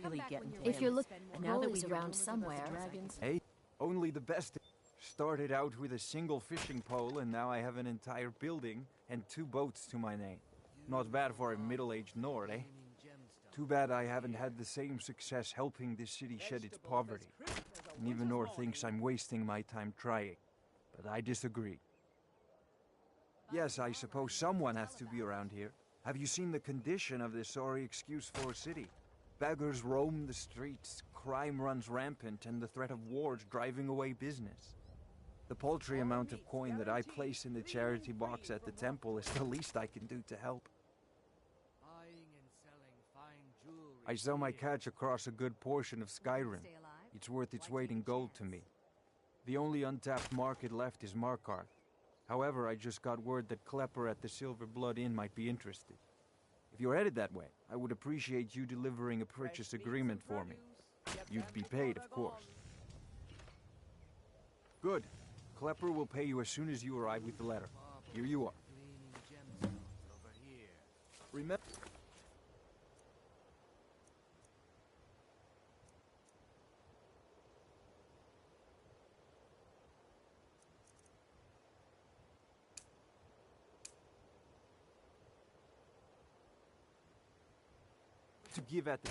really getting to If him. you're looking... And now that we Rolly's hear around rumors about the somewhere. dragons... Hey, only the best. Started out with a single fishing pole, and now I have an entire building and 2 boats to my name. Not bad for a middle-aged Nord, eh? Too bad I haven't had the same success helping this city shed its poverty. And even Nord thinks I'm wasting my time trying. But I disagree. Yes, I suppose someone has to be around here. Have you seen the condition of this sorry excuse for a city? Beggars roam the streets, crime runs rampant, and the threat of wars driving away business. The paltry amount of coin that I place in the charity box at the temple is the least I can do to help. I sell my catch across a good portion of Skyrim. It's worth its weight in gold to me. The only untapped market left is Markarth. However, I just got word that Klepper at the Silver Blood Inn might be interested. If you're headed that way, I would appreciate you delivering a purchase agreement for me. You'd be paid, of course. Good. Klepper will pay you as soon as you arrive with the letter. Here you are. Remember... to give at the...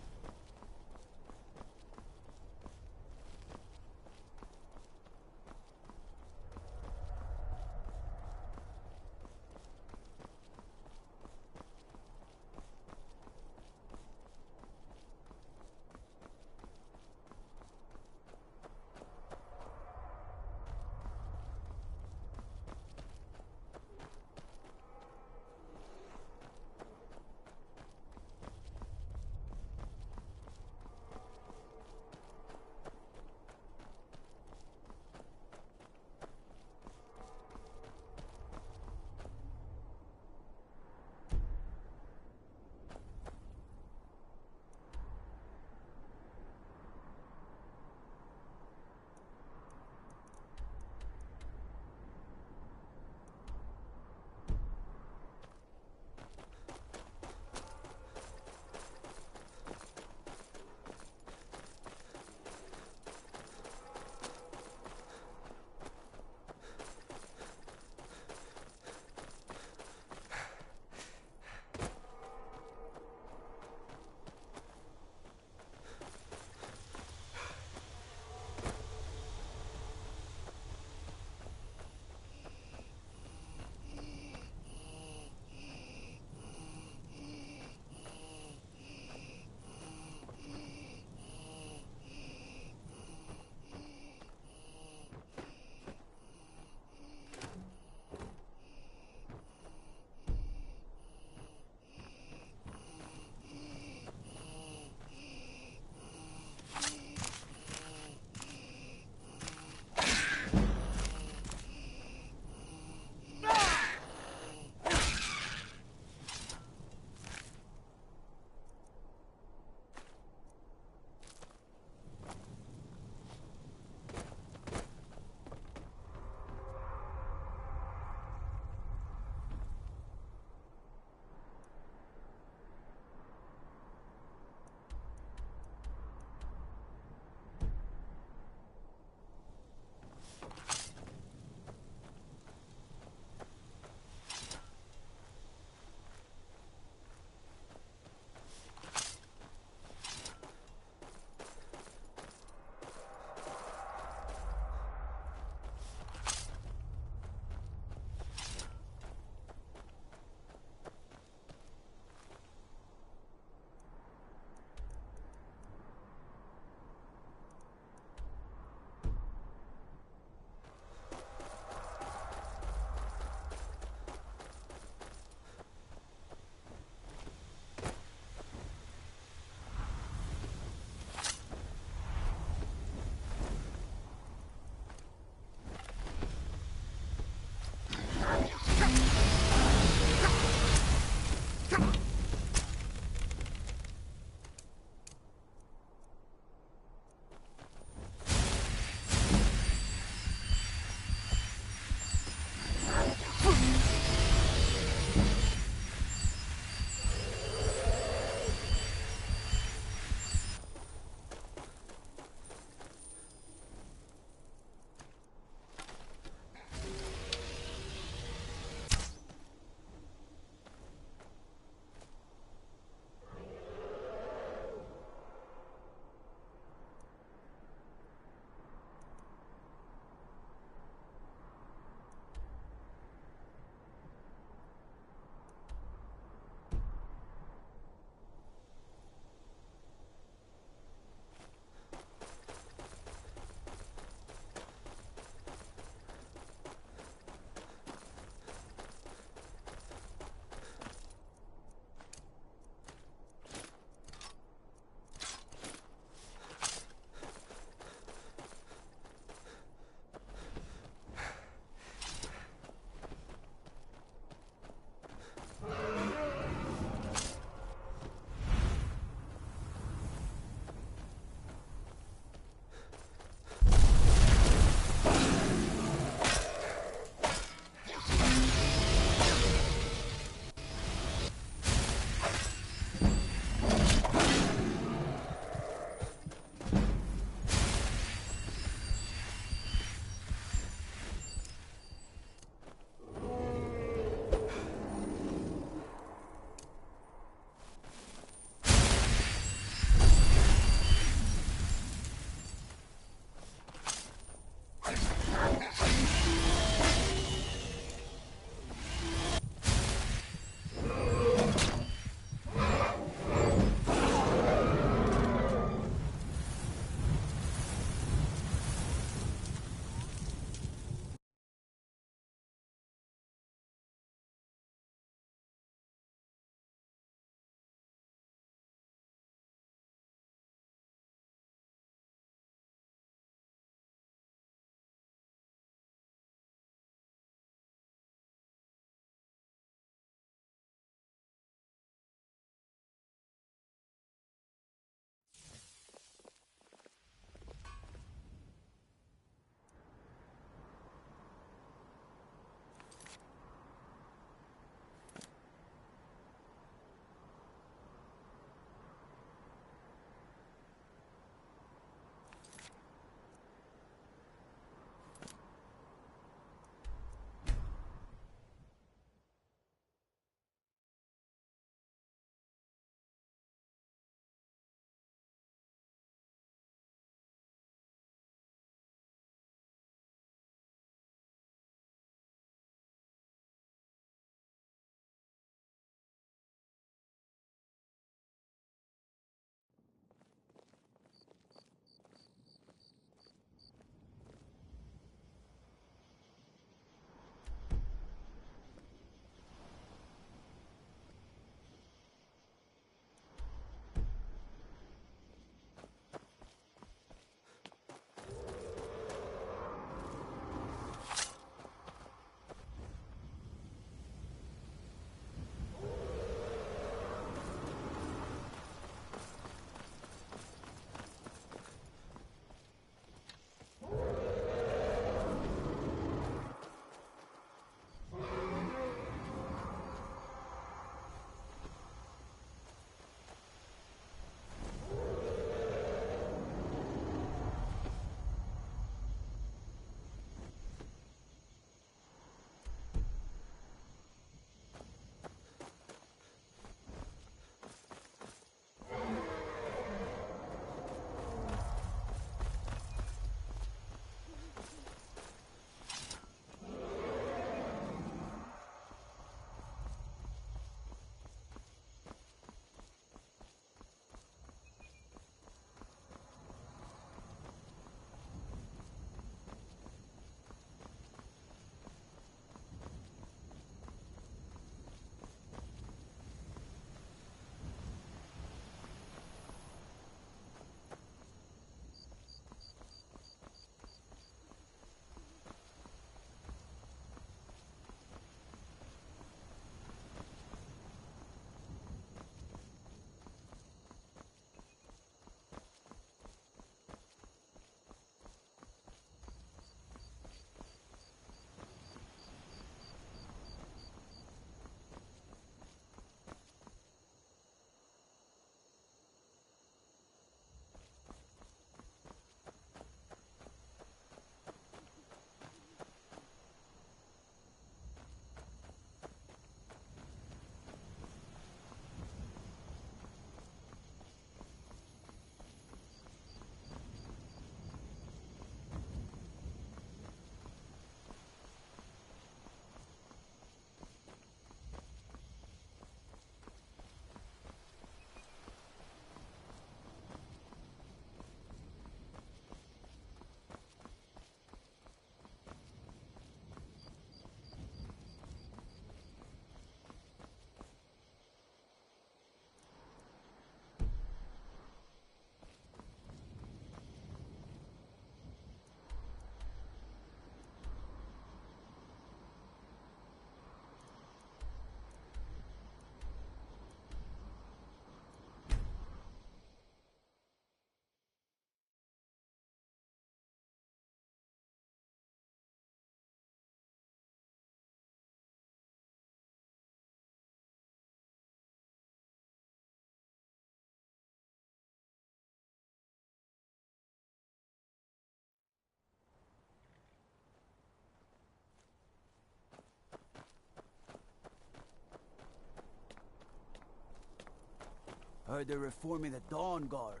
Heard they're reforming the Dawn Guard.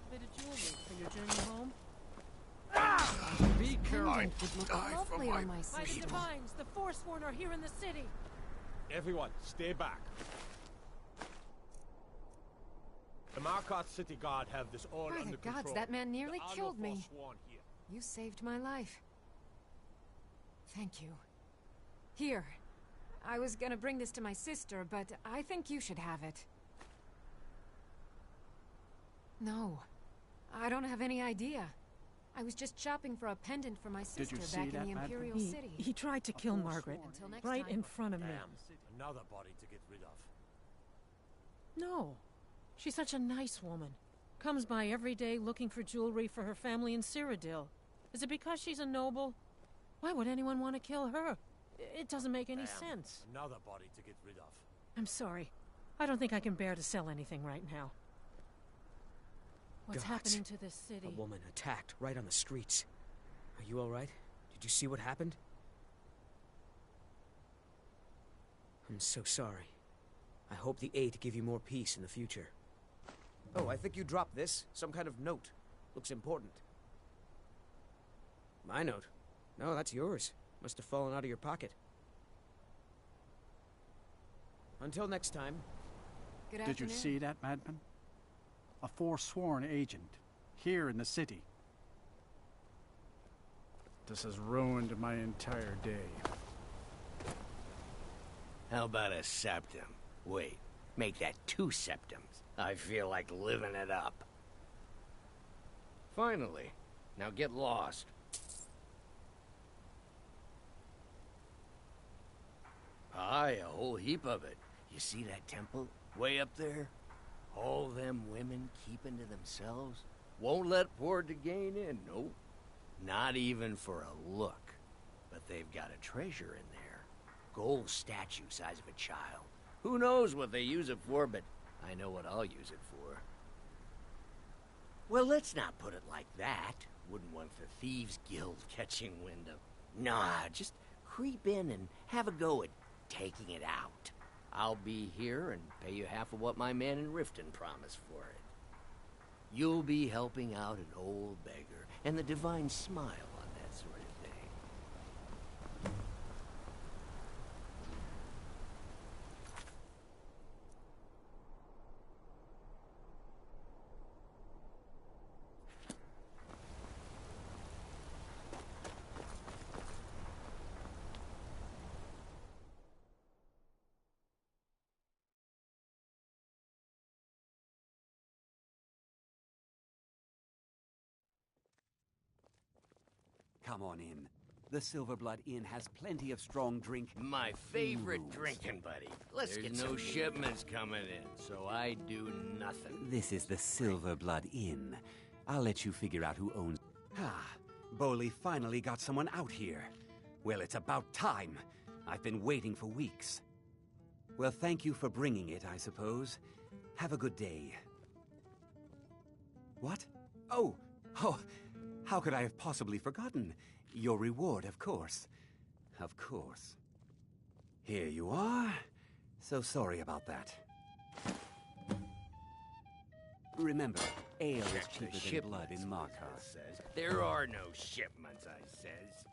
Bit of jewelry for your journey home. Be careful. Would look lovely on my By the sister. Divines, the Forsworn are here in the city. Everyone, stay back. The Marcotte City Guard have this all By under the control. gods, that man nearly There are killed no me. Forsworn here. You saved my life. Thank you. Here. I was gonna bring this to my sister, but I think you should have it. No. I don't have any idea. I was just shopping for a pendant for my sister you see back in that, the Madman? Imperial City. He tried to kill Margaret, Until next right time. in front of me. Damn, another body to get rid of. No. She's such a nice woman. Comes by every day looking for jewelry for her family in Cyrodiil. Is it because she's a noble? Why would anyone want to kill her? It doesn't make any sense. Another body to get rid of. I'm sorry. I don't think I can bear to sell anything right now. What's Gods. happening to this city? A woman attacked right on the streets. Are you all right? Did you see what happened? I'm so sorry. I hope the Eight give you more peace in the future. Oh, I think you dropped this. Some kind of note. Looks important. My note? No, that's yours. Must have fallen out of your pocket. Until next time. Good Did you afternoon. see that, Madman? A Forsworn agent, here in the city. This has ruined my entire day. How about a septum? Wait, make that 2 septums. I feel like living it up. Finally. Now get lost. Aye, a whole heap of it. You see that temple? Way up there? All them women keeping to themselves? Won't let poor Degain in, nope. Not even for a look. But they've got a treasure in there. Gold statue size of a child. Who knows what they use it for, but I know what I'll use it for. Well, let's not put it like that. Wouldn't want the Thieves Guild catching wind of. Nah, just creep in and have a go at taking it out. I'll be here and pay you half of what my man in Riften promised for it. You'll be helping out an old beggar, and the Divine smile on that sort of thing. Come on in. The Silverblood Inn has plenty of strong drink. My favorite Ooh. drinking buddy. Let's There's get no no shipments coming in, so I do nothing. This is the Silverblood Inn. I'll let you figure out who owns... Ah, Boley finally got someone out here. Well, it's about time. I've been waiting for weeks. Well, thank you for bringing it, I suppose. Have a good day. What? Oh, how could I have possibly forgotten? Your reward, of course. Of course. Here you are. So sorry about that. Remember, ale is Check the cheaper than blood shipments, in Elizabeth Markarth. says. There are no shipments, I says.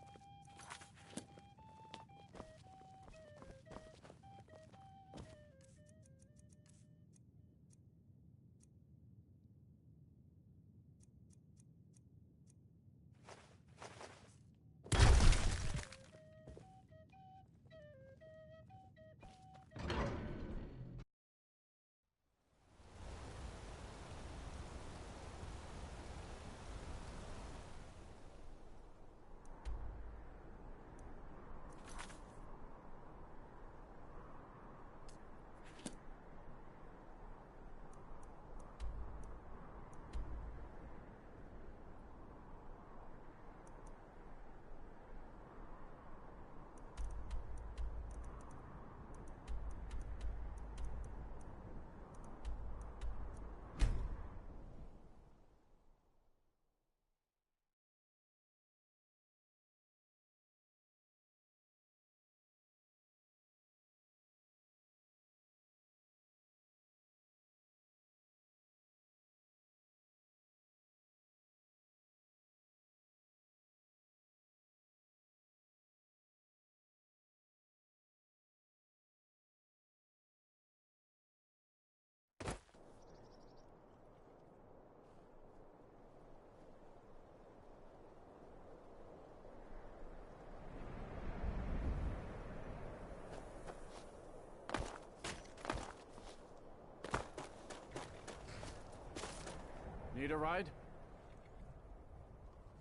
a ride?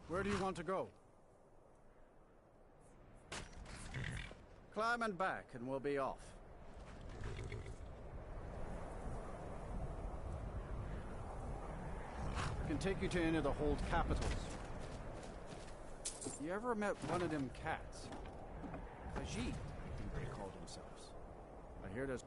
Where do you want to go? Climb and back, and we'll be off. I can take you to any of the hold capitals. You ever met one of them cats? Khajiit, I think they call themselves. I hear there's...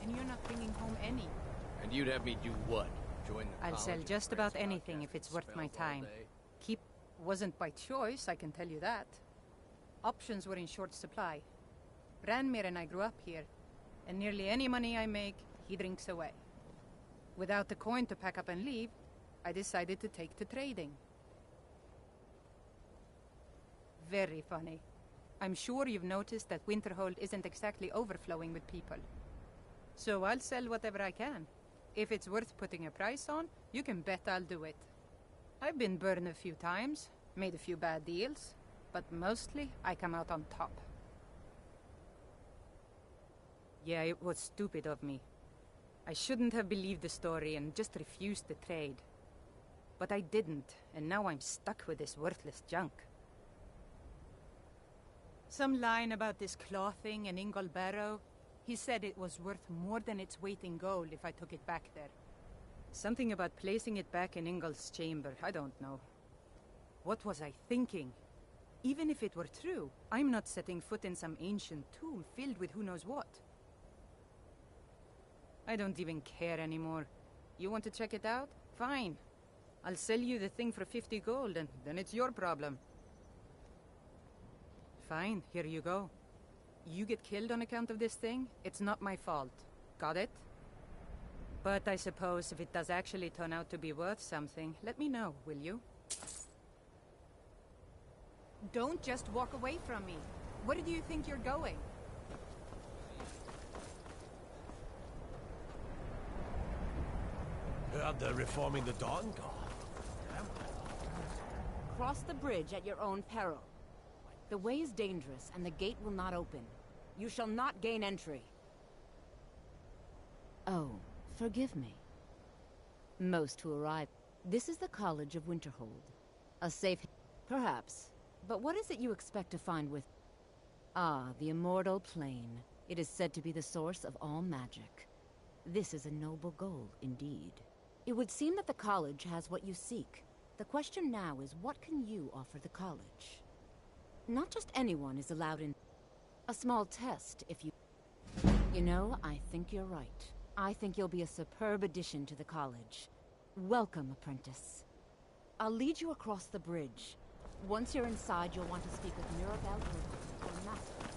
And you're not bringing home any. And you'd have me do what? Join the I'll sell college just and about practice anything if it's worth my spells all time. day? Keep wasn't by choice, I can tell you that. Options were in short supply. Branmir and I grew up here, and nearly any money I make, he drinks away. Without the coin to pack up and leave, I decided to take to trading. Very funny. I'm sure you've noticed that Winterhold isn't exactly overflowing with people. So I'll sell whatever I can. If it's worth putting a price on, you can bet I'll do it. I've been burned a few times, made a few bad deals, but mostly I come out on top. Yeah, it was stupid of me. I shouldn't have believed the story and just refused the trade. But I didn't, and now I'm stuck with this worthless junk. Some line about this clothing in Ingol Barrow. He said it was worth more than its weight in gold if I took it back there. Something about placing it back in Ingolf's chamber, I don't know. What was I thinking? Even if it were true, I'm not setting foot in some ancient tomb filled with who knows what. I don't even care anymore. You want to check it out? Fine. I'll sell you the thing for 50 gold, and then it's your problem. Fine, here you go. You get killed on account of this thing, it's not my fault. Got it? But I suppose if it does actually turn out to be worth something, let me know, will you? Don't just walk away from me. Where do you think you're going? Heard they're reforming the Dawn Guard. Cross the bridge at your own peril. The way is dangerous, and the gate will not open. You shall not gain entry. Oh, forgive me. Most who arrive. This is the College of Winterhold. A safe... Perhaps. But what is it you expect to find with... Ah, the immortal plane. It is said to be the source of all magic. This is a noble goal, indeed. It would seem that the college has what you seek. The question now is, what can you offer the college? Not just anyone is allowed in. A small test, if you... You know, I think you're right. I think you'll be a superb addition to the college. Welcome, apprentice. I'll lead you across the bridge. Once you're inside, you'll want to speak with Mirabelle or Master.